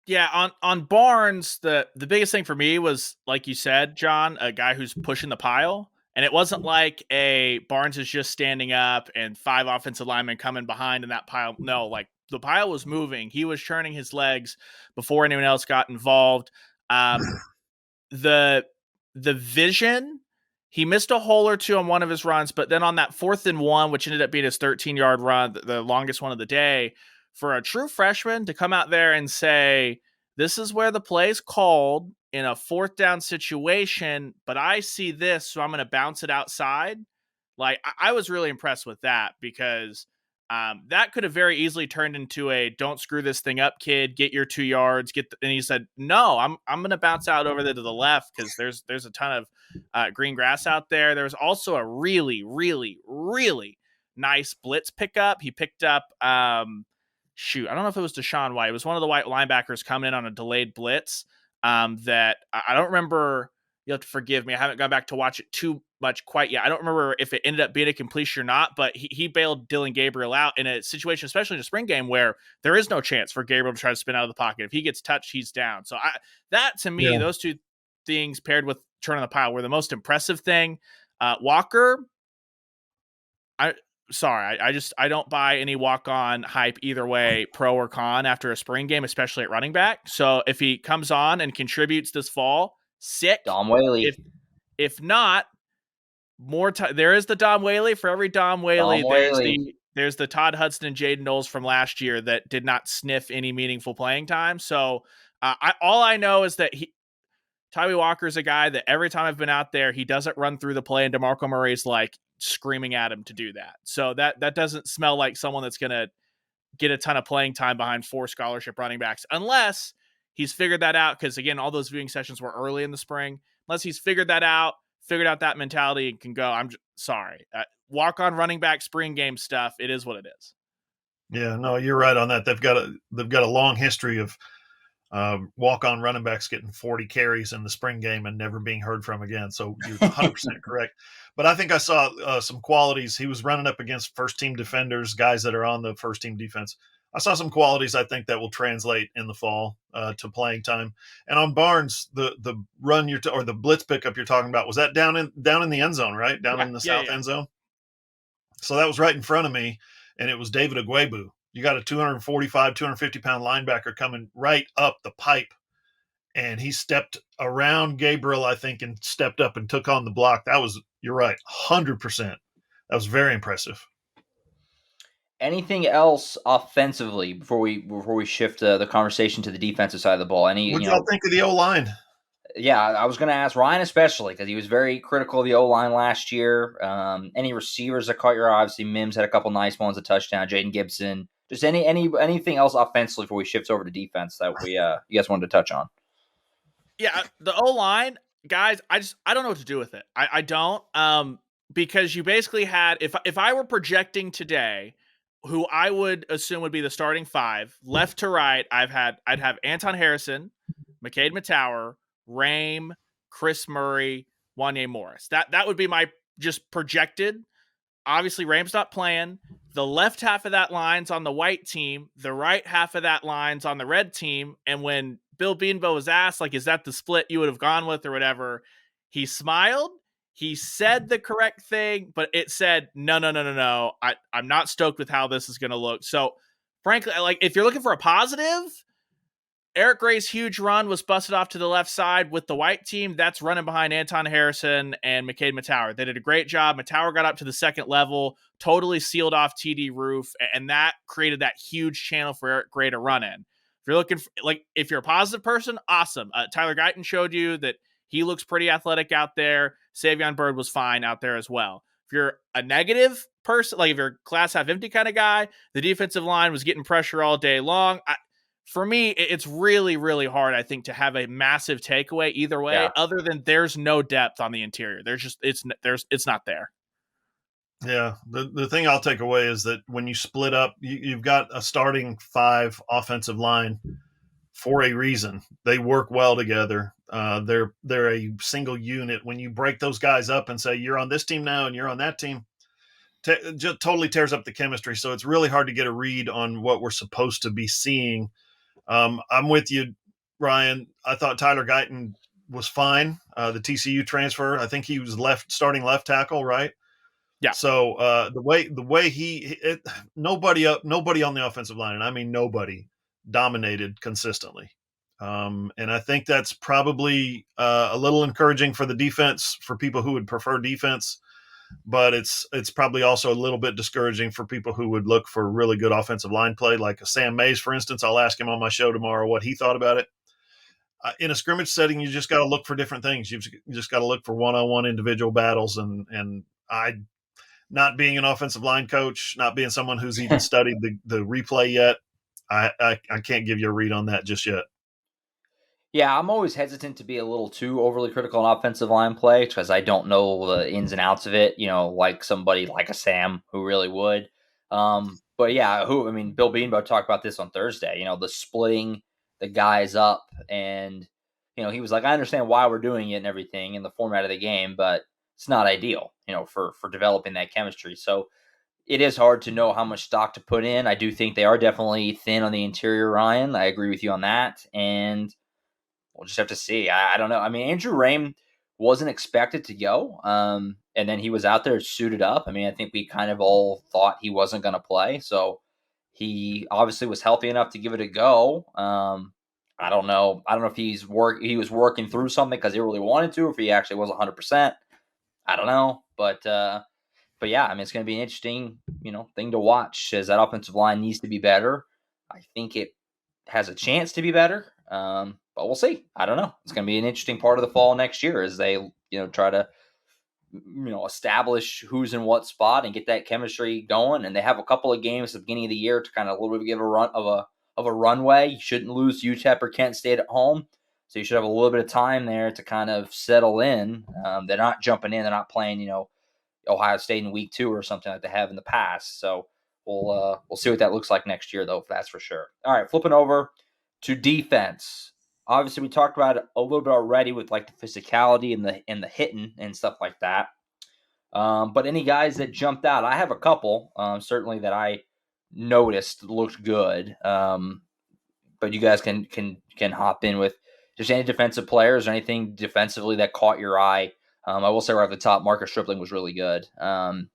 Yeah, on Barnes, the biggest thing for me was, like you said, John, a guy who's pushing the pile. And it wasn't like Barnes is just standing up and 5 offensive linemen coming behind in that pile. No, like the pile was moving. He was churning his legs before anyone else got involved. The vision, he missed a hole or 2 on one of his runs, but then on that 4th and 1, which ended up being his 13-yard run, the longest one of the day, for a true freshman to come out there and say, this is where the play's called in a 4th down situation, but I see this, so I'm going to bounce it outside. Like, I was really impressed with that, because that could have very easily turned into a don't screw this thing up, kid, get your 2 yards, and he said, no, I'm going to bounce out over there to the left, because there's a ton of green grass out there. There was also a really, really, really nice blitz pickup. He picked up, I don't know if it was Deshaun White. It was one of the white linebackers coming in on a delayed blitz that I don't remember. You'll have to forgive me. I haven't gone back to watch it too much quite yet. I don't remember if it ended up being a completion or not, but he bailed Dylan Gabriel out in a situation, especially in a spring game, where there is no chance for Gabriel to try to spin out of the pocket. If he gets touched, he's down. So that to me, those 2 things paired with turning the pile were the most impressive thing. Walker, I don't buy any walk-on hype either way, pro or con, after a spring game, especially at running back. So if he comes on and contributes this fall, sick. Dom Whaley. If not, more time. There is the Dom Whaley. For every Dom Whaley, there's the Todd Hudson and Jaden Knowles from last year that did not sniff any meaningful playing time. So all I know is that Tawi Walker is a guy that every time I've been out there, he doesn't run through the play, and DeMarco Murray's like screaming at him to do that. So that doesn't smell like someone that's going to get a ton of playing time behind 4 scholarship running backs, unless he's figured that out. Because again, all those viewing sessions were early in the spring. Unless he's figured out that mentality and can go, I'm sorry, walk on running back spring game stuff. It is what it is. Yeah, no, you're right on that. They've got a long history of walk-on running backs getting 40 carries in the spring game and never being heard from again. So you're 100% correct. But I think I saw some qualities. He was running up against first-team defenders, guys that are on the first-team defense. I saw some qualities I think that will translate in the fall to playing time. And on Barnes, the run or the blitz pickup you're talking about, was that down in the end zone, right? Down in the south end zone. So that was right in front of me, and it was David Agwebu. You got a 245, 250-pound linebacker coming right up the pipe, and he stepped around Gabriel, I think, and stepped up and took on the block. You're right, 100%. That was very impressive. Anything else offensively before we shift the conversation to the defensive side of the ball? What y'all think of the O-line? Yeah, I was going to ask Ryan especially because he was very critical of the O-line last year. Any receivers that caught your eye? Obviously, Mims had a couple nice ones, a touchdown. Jaden Gibson. Just anything else offensively before we shift over to defense that we you guys wanted to touch on? Yeah, the O-line, guys, I don't know what to do with it. I don't. Because you basically had, if I were projecting today, who I would assume would be the starting five, left to right, I'd have Anton Harrison, McCade Matower, Rame, Chris Murray, Wanye Morris. That would be my just projected. Obviously, Rame's not playing. The left half of that line's on the white team. The right half of that line's on the red team. And when Bill Beanbo was asked, like, is that the split you would have gone with or whatever, he smiled. He said the correct thing, but it said, no. I'm not stoked with how this is going to look. So, frankly, like, if you're looking for a positive, Eric Gray's huge run was busted off to the left side with the white team. That's running behind Anton Harrison and McCade Matower. They did a great job. Matower got up to the second level, totally sealed off TD Roof, and that created that huge channel for Eric Gray to run in. If you're looking for, like, if you're a positive person, awesome. Tyler Guyton showed you that he looks pretty athletic out there. Savion Byrd was fine out there as well. If you're a negative person, like if you're a glass half empty kind of guy, the defensive line was getting pressure all day long. For me, it's really, really hard, I think, to have a massive takeaway either way, other than there's no depth on the interior. It's not there. Yeah, the thing I'll take away is that when you split up, you've got a starting five offensive line for a reason. They work well together. They're a single unit. When you break those guys up and say you're on this team now and you're on that team, just totally tears up the chemistry. So it's really hard to get a read on what we're supposed to be seeing. I'm with you, Ryan. I thought Tyler Guyton was fine. The TCU transfer, I think he was starting left tackle, right? Yeah. So the way nobody on the offensive line, and I mean nobody, dominated consistently. And I think that's probably a little encouraging for the defense, for people who would prefer defense. But it's probably also a little bit discouraging for people who would look for really good offensive line play, like a Sam Mays, for instance. I'll ask him on my show tomorrow what he thought about it. In a scrimmage setting, you just got to look for different things. You just got to look for one-on-one individual battles. And I, not being an offensive line coach, not being someone who's even studied the replay yet, I can't give you a read on that just yet. Yeah, I'm always hesitant to be a little too overly critical on offensive line play because I don't know the ins and outs of it, like somebody like a Sam who really would. But yeah, Bill Beanbo talked about this on Thursday, the splitting the guys up. And, he was like, I understand why we're doing it and everything in the format of the game, but it's not ideal, for developing that chemistry. So it is hard to know how much stock to put in. I do think they are definitely thin on the interior, Ryan. I agree with you on that. And we'll just have to see. I don't know. I mean, Andrew Rame wasn't expected to go. And then he was out there suited up. I mean, I think we kind of all thought he wasn't going to play. So he obviously was healthy enough to give it a go. I don't know. I don't know if he was working through something because he really wanted to, or if he actually was 100%. I don't know. But yeah, I mean, it's going to be an interesting, thing to watch as that offensive line needs to be better. I think it has a chance to be better. But we'll see. I don't know. It's going to be an interesting part of the fall next year as they, try to, establish who's in what spot and get that chemistry going. And they have a couple of games at the beginning of the year to kind of a little bit give a run of a runway. You shouldn't lose UTEP or Kent State at home, so you should have a little bit of time there to kind of settle in. They're not jumping in. They're not playing, Ohio State in week 2 or something like they have in the past. So we'll see what that looks like next year, though. That's for sure. All right, flipping over to defense. Obviously, we talked about it a little bit already with like the physicality and the hitting and stuff like that. But any guys that jumped out, I have a couple certainly that I noticed looked good. But you guys can hop in with just any defensive players or anything defensively that caught your eye. I will say right off the top, Marcus Stripling was really good.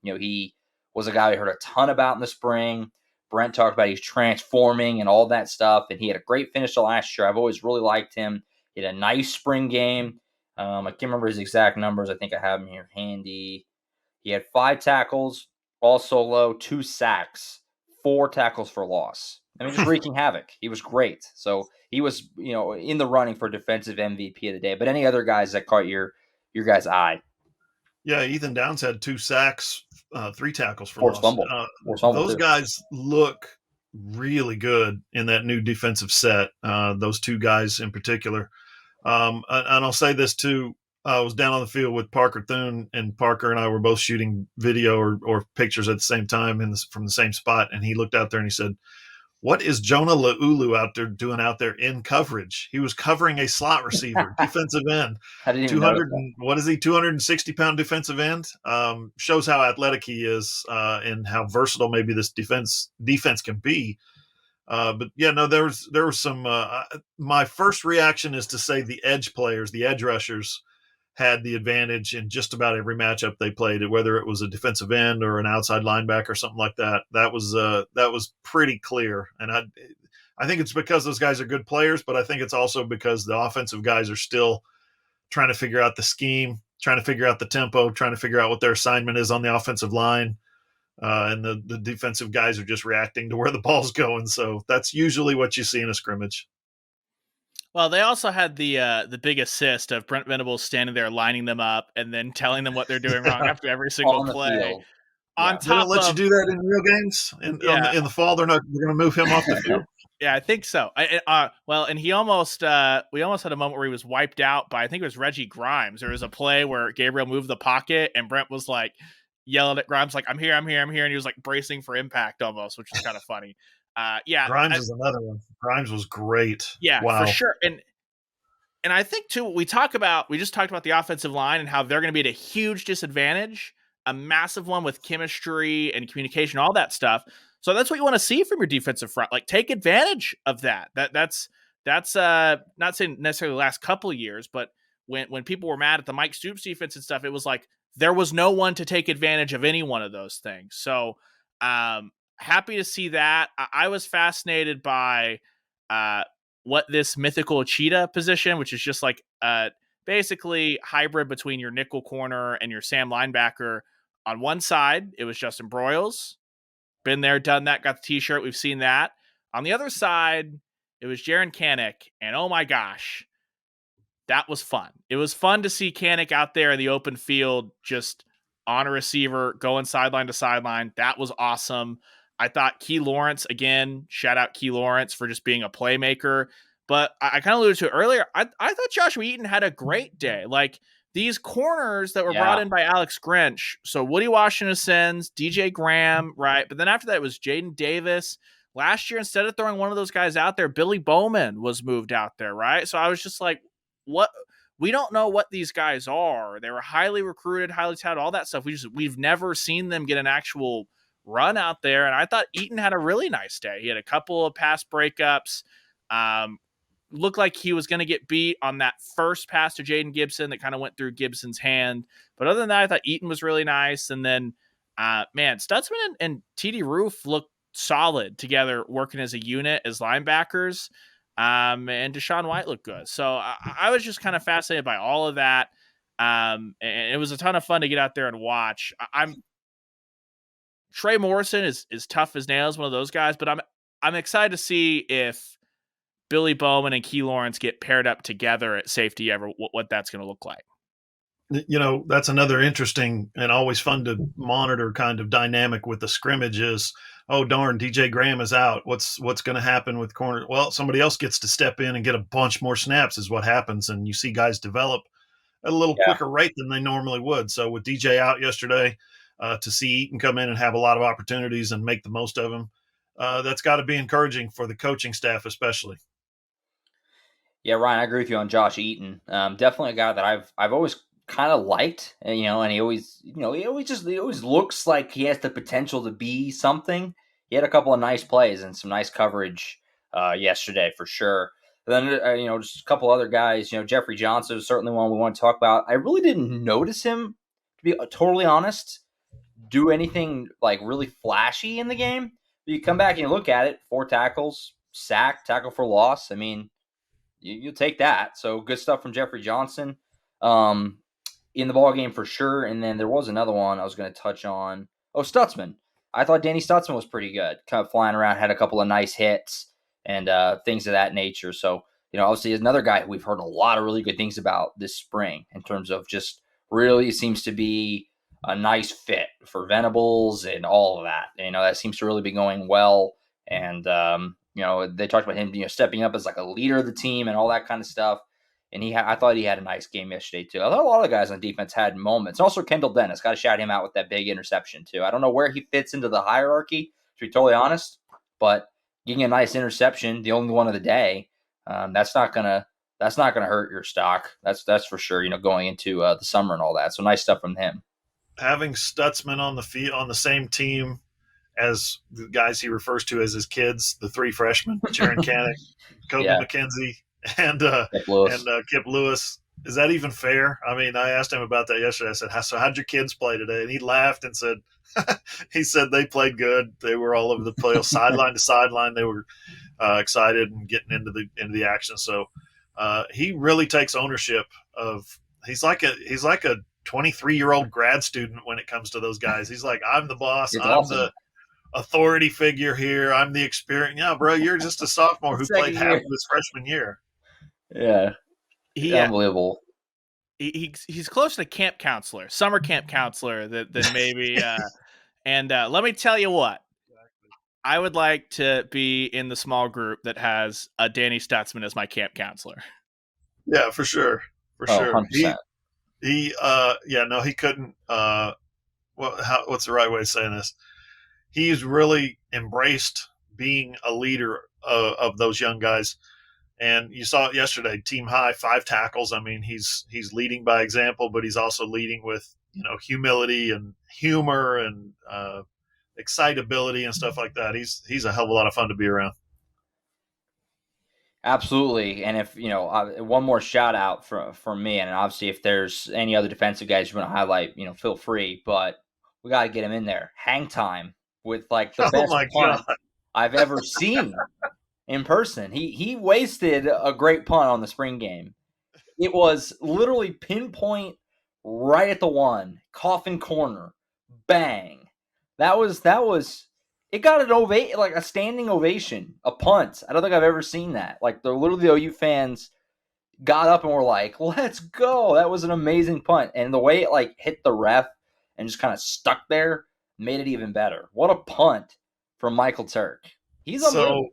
He was a guy we heard a ton about in the spring. Brent talked about he's transforming and all that stuff, and he had a great finish to last year. I've always really liked him. He had a nice spring game. I can't remember his exact numbers. I think I have them here handy. He had 5 tackles, all solo, 2 sacks, 4 tackles for loss. I mean, just wreaking havoc. He was great. So he was, in the running for defensive MVP of the day. But any other guys that caught your guys' eye? Yeah, Ethan Downs had 2 sacks, 3 tackles for Forced loss. fumble. Forced fumble Those too. guys look really good in that new defensive set. Those 2 guys in particular. And I'll say this too. I was down on the field with Parker Thune, and Parker and I were both shooting video or pictures at the same time from the same spot. And he looked out there and he said, "What is Jonah Laulu doing out there in coverage? He was covering a slot receiver, defensive end. I didn't even 200 notice that. What is he? 260-pound defensive end. Shows how athletic he is and how versatile maybe this defense can be. But yeah, no, there was some. My first reaction is to say the edge players, the edge rushers, had the advantage in just about every matchup they played, whether it was a defensive end or an outside linebacker or something like that. That was pretty clear, and I think it's because those guys are good players, but I think it's also because the offensive guys are still trying to figure out the scheme, trying to figure out the tempo, trying to figure out what their assignment is on the offensive line. And the defensive guys are just reacting to where the ball's going. So that's usually what you see in a scrimmage. Well, they also had the big assist of Brent Venables standing there lining them up and then telling them what they're doing wrong after every single On the play. field. On Yeah. They don't top let of you do that in real games. In the fall, they're going to move him off the field. Yeah, I think so. And he almost we almost had a moment where he was wiped out by, I think it was Reggie Grimes. There was a play where Gabriel moved the pocket and Brent was like yelling at Grimes like, "I'm here, I'm here, I'm here," and he was like bracing for impact almost, which was kind of funny. Grimes is another one. Grimes was great. Yeah, Wow. for sure. And I think too, we just talked about the offensive line and how they're going to be at a huge disadvantage, a massive one with chemistry and communication, all that stuff. So that's what you want to see from your defensive front. Like, take advantage of that. That's not saying necessarily the last couple of years, but when people were mad at the Mike Stoops defense and stuff, it was like there was no one to take advantage of any one of those things. So happy to see that. I was fascinated by what this mythical cheetah position, which is just like basically hybrid between your nickel corner and your Sam linebacker. On one side, it was Justin Broyles. Been there, done that, got the t-shirt. We've seen that. On the other side, it was Jaron Kanik. And oh my gosh, that was fun. It was fun to see Kanik out there in the open field, just on a receiver, going sideline to sideline. That was awesome. I thought Key Lawrence, again, shout out Key Lawrence for just being a playmaker. But I kind of alluded to it earlier. I thought Joshua Eaton had a great day. Like, these corners that were brought in by Alex Grinch. So Woody Washington, DJ Graham, right? But then after that, it was Jaden Davis. Last year, instead of throwing one of those guys out there, Billy Bowman was moved out there, right? So I was just like, what? We don't know what these guys are. They were highly recruited, highly touted, all that stuff. We've never seen them get an actual run out there. And I thought Eaton had a really nice day. He had a couple of pass breakups. Looked like he was going to get beat on that first pass to Jaden Gibson that kind of went through Gibson's hand. But other than that, I thought Eaton was really nice. And then, Stutzman and TD Roof looked solid together, working as a unit as linebackers. And Deshaun White looked good. So I was just kind of fascinated by all of that. And it was a ton of fun to get out there and watch. Trey Morrison is tough as nails, one of those guys, but I'm excited to see if Billy Bowman and Key Lawrence get paired up together at safety ever, what that's going to look like. That's another interesting and always fun to monitor kind of dynamic with the scrimmage is, oh, darn, DJ Graham is out. What's going to happen with corner? Well, somebody else gets to step in and get a bunch more snaps is what happens. And you see guys develop at a little quicker rate than they normally would. So with DJ out yesterday, to see Eaton come in and have a lot of opportunities and make the most of them, that's got to be encouraging for the coaching staff especially. Yeah, Ryan, I agree with you on Josh Eaton. Definitely a guy that I've always kind of liked, and he always looks like he has the potential to be something. He had a couple of nice plays and some nice coverage yesterday for sure. And then just a couple other guys. Jeffrey Johnson is certainly one we want to talk about. I really didn't notice him, to be totally honest, do anything like really flashy in the game. But you come back and you look at it: 4 tackles, sack, tackle for loss. I mean, you'll take that. So good stuff from Jeffrey Johnson in the ball game for sure. And then there was another one I was going to touch on. Oh, Stutzman. I thought Danny Stutzman was pretty good, kind of flying around, had a couple of nice hits and things of that nature. So, obviously another guy who we've heard a lot of really good things about this spring in terms of just really seems to be a nice fit for Venables and all of that. That seems to really be going well. And, they talked about him, stepping up as like a leader of the team and all that kind of stuff. And I thought he had a nice game yesterday, too. I thought a lot of guys on defense had moments. Also, Kendall Dennis, got to shout him out with that big interception, too. I don't know where he fits into the hierarchy, to be totally honest. But getting a nice interception, the only one of the day, that's not gonna hurt your stock. That's for sure, going into the summer and all that. So nice stuff from him. Having Stutzman on the same team as the guys he refers to as his kids, the three freshmen, Jaron Cannick, Kobe McKenzie, and Kip Lewis. Is that even fair? I mean, I asked him about that yesterday. I said, "So how'd your kids play today?" And he laughed and said, "He said they played good. They were all over the place, sideline to sideline. They were excited and getting into the action." So he really takes ownership of. He's like a 23-year-old grad student when it comes to those guys. He's like, "I'm the boss. It's I'm awesome. the authority figure here. I'm the experience." Yeah, bro, you're just a sophomore who played half of his freshman year. Yeah. Unbelievable. He's close to camp counselor, summer camp counselor than maybe. And let me tell you what, I would like to be in the small group that has Danny Stutzman as my camp counselor. Yeah, for sure. For sure. 100%. He couldn't. What's the right way of saying this? He's really embraced being a leader of those young guys. And you saw it yesterday, team high, 5 tackles. I mean, he's leading by example, but he's also leading with, humility and humor and excitability and stuff like that. He's a hell of a lot of fun to be around. Absolutely. And if, one more shout out from me, and obviously if there's any other defensive guys you want to highlight, feel free, but we got to get him in there. Hang time with like the best punt I've ever seen. In person, he wasted a great punt on the spring game. It was literally pinpoint right at the one, coffin corner, bang. That was. It got a standing ovation, a punt. I don't think I've ever seen that. Like the OU fans got up and were like, "Let's go!" That was an amazing punt, and the way it hit the ref and just kind of stuck there made it even better. What a punt from Michael Turk. He's unbelievable.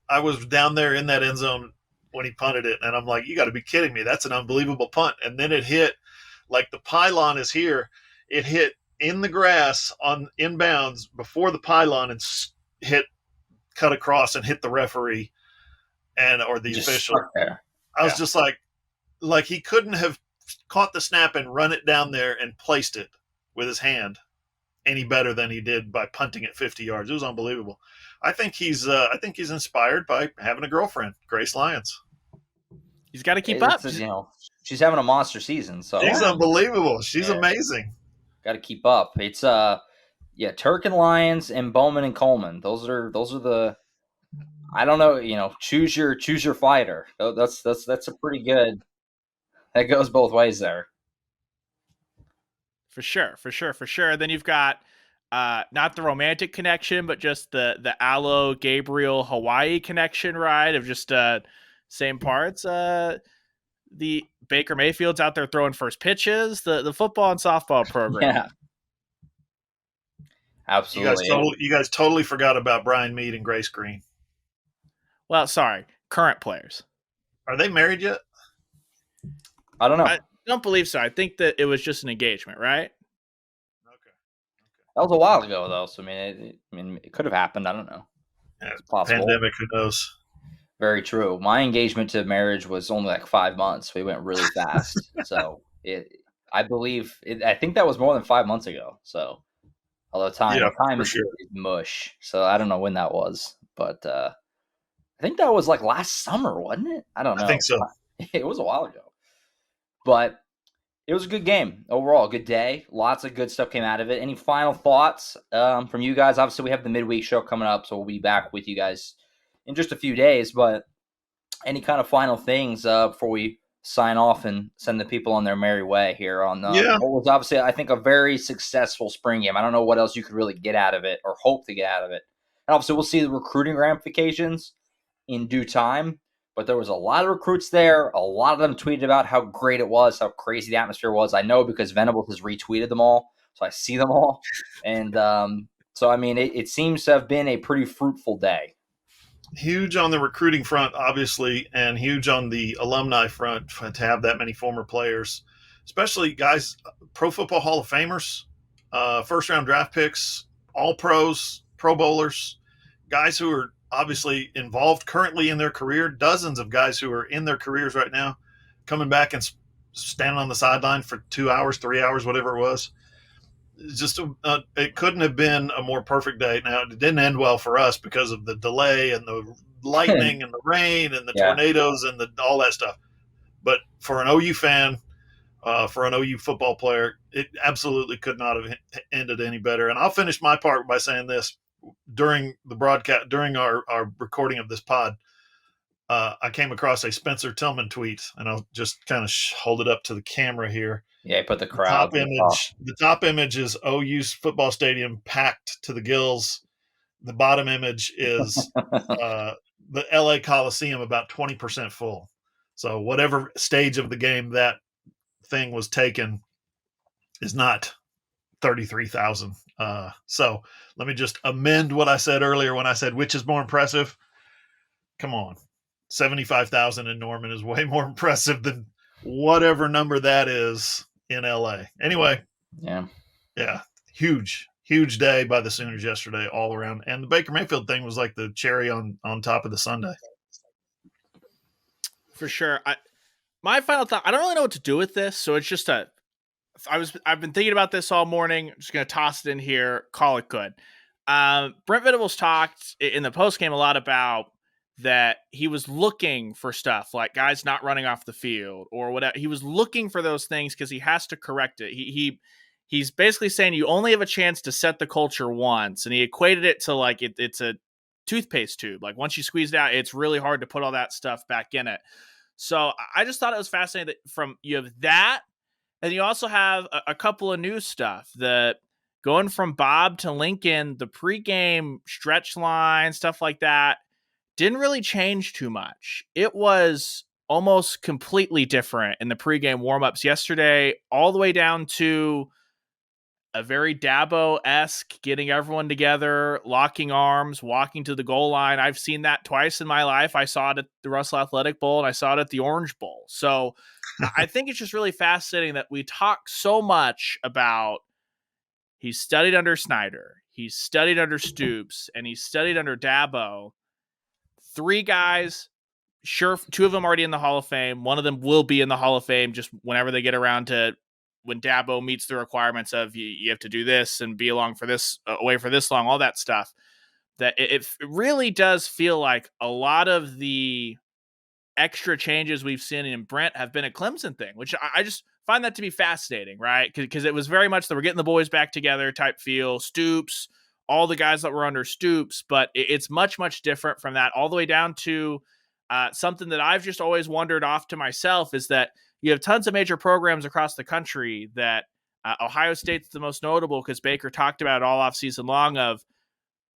I was down there in that end zone when he punted it, and I'm like, you got to be kidding me. That's an unbelievable punt. And then it hit, like the pylon is here. It hit in the grass on inbounds before the pylon and cut across and hit the referee or the official. I was just like he couldn't have caught the snap and run it down there and placed it with his hand any better than he did by punting it 50 yards. It was unbelievable. I think he's inspired by having a girlfriend, Grace Lyons. He's got to keep up. She's having a monster season. So she's unbelievable. She's amazing. Got to keep up. It's Turk and Lyons and Bowman and Coleman. Those are the. I don't know. Choose your fighter. That's a pretty good. That goes both ways there. For sure. Then you've got. Not the romantic connection, but just the Aloe Gabriel Hawaii connection, right? Of just same parts. The Baker Mayfield's out there throwing first pitches. The football and softball program. Yeah, absolutely. You guys totally forgot about Brian Mead and Grace Green. Well, sorry, current players. Are they married yet? I don't know. I don't believe so. I think that it was just an engagement, right? That was a while ago, though. So it could have happened. I don't know. Yeah, it's possible. Pandemic, who knows? Very true. My engagement to marriage was only 5 months. We went really fast. So I think that was more than 5 months ago. So although time is sure. Mush. So I don't know when that was, but I think that was last summer, wasn't it? I don't know. I think so. It was a while ago, but. It was a good game overall, good day. Lots of good stuff came out of it. Any final thoughts from you guys? Obviously, we have the midweek show coming up, so we'll be back with you guys in just a few days. But any kind of final things before we sign off and send the people on their merry way here on Yeah. what was obviously, I think, a very successful spring game. I don't know what else you could really get out of it or hope to get out of it. And obviously, we'll see the recruiting ramifications in due time. But there was a lot of recruits there. A lot of them tweeted about how great it was, how crazy the atmosphere was. I know because Venables has retweeted them all, so I see them all. And so, I mean, it seems to have been a pretty fruitful day. Huge on the recruiting front, obviously, and huge on the alumni front to have that many former players, especially guys, Pro Football Hall of Famers, first-round draft picks, all-pros, Pro Bowlers, guys who are obviously involved currently in their career, dozens of guys who are in their careers right now, coming back and standing on the sideline for 2 hours, 3 hours, whatever it was. Just it couldn't have been a more perfect day. Now, it didn't end well for us because of the delay and the lightning and the rain and the tornadoes and all that stuff. But for an OU fan, for an OU football player, it absolutely could not have ended any better. And I'll finish my part by saying this. During the broadcast, during our recording of this pod, I came across a Spencer Tillman tweet, and I'll just kind of hold it up to the camera here. Yeah, put the crowd. The top image is OU's football stadium packed to the gills. The bottom image is the LA Coliseum about 20% full. So whatever stage of the game that thing was taken is not 33,000. So let me just amend what I said earlier when I said which is more impressive. Come on. 75,000 in Norman is way more impressive than whatever number that is in LA. Anyway. Yeah. Huge day by the Sooners yesterday all around. And the Baker Mayfield thing was like the cherry on top of the sundae. For sure. My final thought, I don't really know what to do with this. So it's just I've been thinking about this all morning. I'm just going to toss it in here, call it good. Brent Venables talked in the postgame a lot about that he was looking for stuff like guys not running off the field or whatever. He was looking for those things because he has to correct it. He's basically saying you only have a chance to set the culture once. And he equated it to like it's a toothpaste tube. Like once you squeeze it out, it's really hard to put all that stuff back in it. So I just thought it was fascinating that you have that. And you also have a couple of new stuff that going from Bob to Lincoln, the pregame stretch line, stuff like that, didn't really change too much. It was almost completely different in the pregame warmups yesterday, all the way down to a very Dabo-esque getting everyone together, locking arms, walking to the goal line. I've seen that twice in my life. I saw it at the Russell Athletic Bowl and I saw it at the Orange Bowl. So I think it's just really fascinating that we talk so much about he's studied under Snyder, he's studied under Stoops, and he's studied under Dabo. 3 guys, sure, 2 of them already in the Hall of Fame. One of them will be in the Hall of Fame just whenever they get around to when Dabo meets the requirements of you have to do this and be along for this, away for this long, all that stuff. That it really does feel like a lot of the extra changes we've seen in Brent have been a Clemson thing, which I just find that to be fascinating, right? Because it was very much that we're getting the boys back together type feel, Stoops, all the guys that were under Stoops, but it's much, much different from that all the way down to something that I've just always wondered off to myself is that you have tons of major programs across the country that Ohio State's the most notable because Baker talked about it all off season long of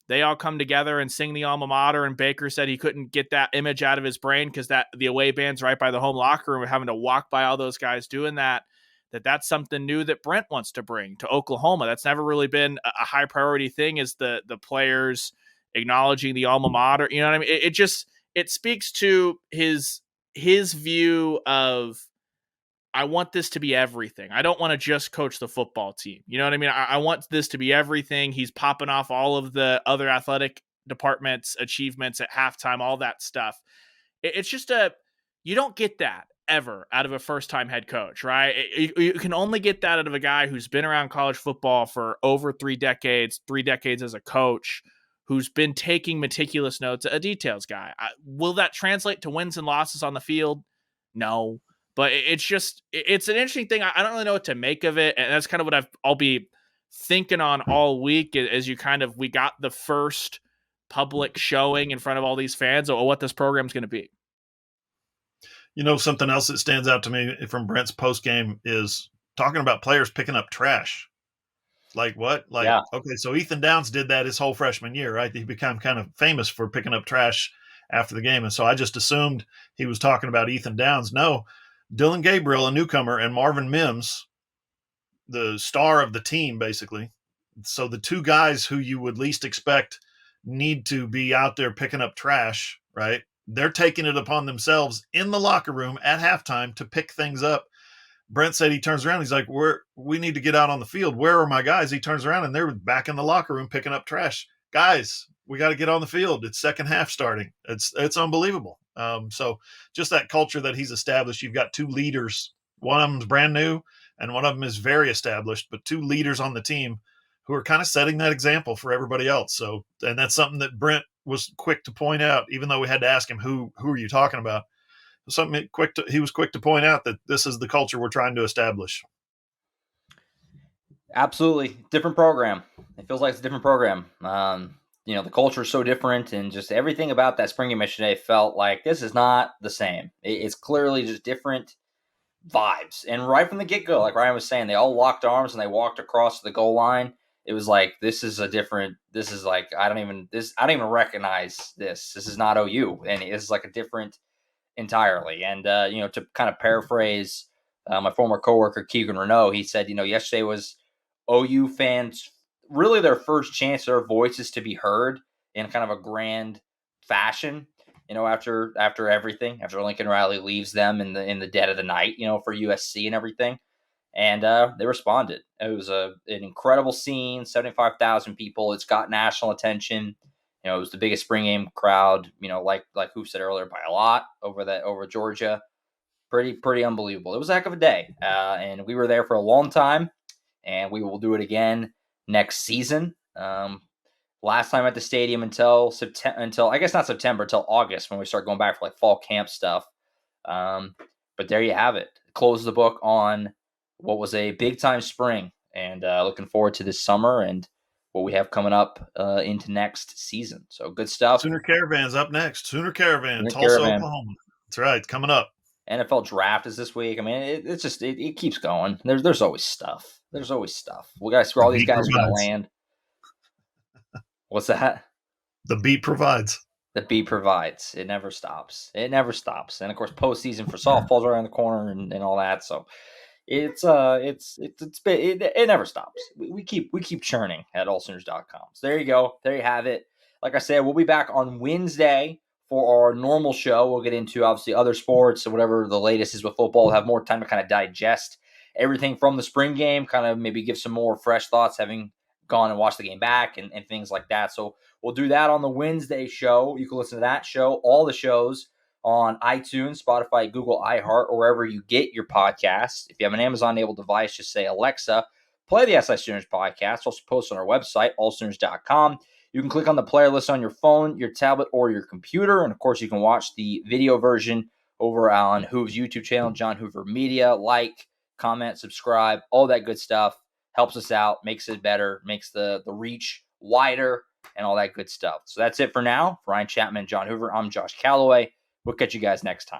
they all come together and sing the alma mater. And Baker said he couldn't get that image out of his brain because that the away band's right by the home locker room and having to walk by all those guys doing that's something new that Brent wants to bring to Oklahoma. That's never really been a high priority thing is the players acknowledging the alma mater. You know what I mean? It speaks to his view of, I want this to be everything. I don't want to just coach the football team. You know what I mean? I want this to be everything. He's popping off all of the other athletic departments, achievements at halftime, all that stuff. It's just you don't get that ever out of a first-time head coach, right? You can only get that out of a guy who's been around college football for over 3 decades as a coach, who's been taking meticulous notes, a details guy. Will that translate to wins and losses on the field? No. But it's an interesting thing. I don't really know what to make of it. And that's kind of what I'll be thinking on all week as we got the first public showing in front of all these fans of what this program's going to be. Something else that stands out to me from Brent's post game is talking about players picking up trash. Like what? Like, Yeah. okay, so Ethan Downs did that his whole freshman year, right? He became kind of famous for picking up trash after the game. And so I just assumed he was talking about Ethan Downs. No, Dylan Gabriel, a newcomer, and Marvin Mims, the star of the team, basically. So the two guys who you would least expect need to be out there picking up trash, right? They're taking it upon themselves in the locker room at halftime to pick things up. Brent said he turns around. He's like, we need to get out on the field. Where are my guys? He turns around and they're back in the locker room picking up trash. Guys, we got to get on the field. It's second half starting. It's unbelievable. So just that culture that he's established. You've got two leaders. One of them's brand new and one of them is very established, but two leaders on the team who are kind of setting that example for everybody else. So, and that's something that Brent was quick to point out, even though we had to ask him, who are you talking about? Something he was quick to point out that this is the culture we're trying to establish. Absolutely. Different program. It feels like it's a different program. The culture is so different, and just everything about that spring game yesterday felt like this is not the same. It's clearly just different vibes. And right from the get-go, like Ryan was saying, they all locked arms and they walked across the goal line. It was like, this is like, I don't even recognize this. This is not OU. And it's like a different entirely. And, to kind of paraphrase my former coworker, Keegan Renault, he said, yesterday was OU fans really their first chance, their voices to be heard in kind of a grand fashion. After everything, after Lincoln Riley leaves them in the dead of the night, for USC and everything. And they responded. It was an incredible scene, 75,000 people. It's got national attention. It was the biggest spring game crowd, like Hoop said earlier, by a lot over Georgia. Pretty unbelievable. It was a heck of a day. And we were there for a long time, and we will do it again next season. Last time at the stadium until I guess not September, until August when we start going back for like fall camp stuff. But there you have it. Close the book on what was a big time spring, and looking forward to this summer and what we have coming up into next season. So good stuff. Sooner Caravan's up next. Sooner Caravan, Tulsa, Oklahoma. That's right. Coming up. NFL draft is this week. I mean, it keeps going. There's always stuff. There's always stuff. We got to screw all these guys from the land. What's that? The beat provides. The beat provides. It never stops. It never stops. And of course, postseason for softball's around the corner and all that. So it never stops. We keep churning at allsooners.com. So there you go. There you have it. Like I said, we'll be back on Wednesday for our normal show. We'll get into obviously other sports and whatever the latest is with football. We'll have more time to kind of digest everything from the spring game, kind of maybe give some more fresh thoughts, having gone and watched the game back and things like that. So we'll do that on the Wednesday show. You can listen to that show, all the shows on iTunes, Spotify, Google, iHeart, or wherever you get your podcasts. If you have an Amazon-enabled device, just say, Alexa, play the SI Sooners podcast. Also post on our website, allsooners.com. You can click on the player list on your phone, your tablet, or your computer. And, of course, you can watch the video version over on Hoover's YouTube channel, John Hoover Media. Like, comment, subscribe, all that good stuff. Helps us out, makes it better, makes the reach wider, and all that good stuff. So that's it for now. For Ryan Chapman and John Hoover, I'm Josh Callaway. We'll catch you guys next time.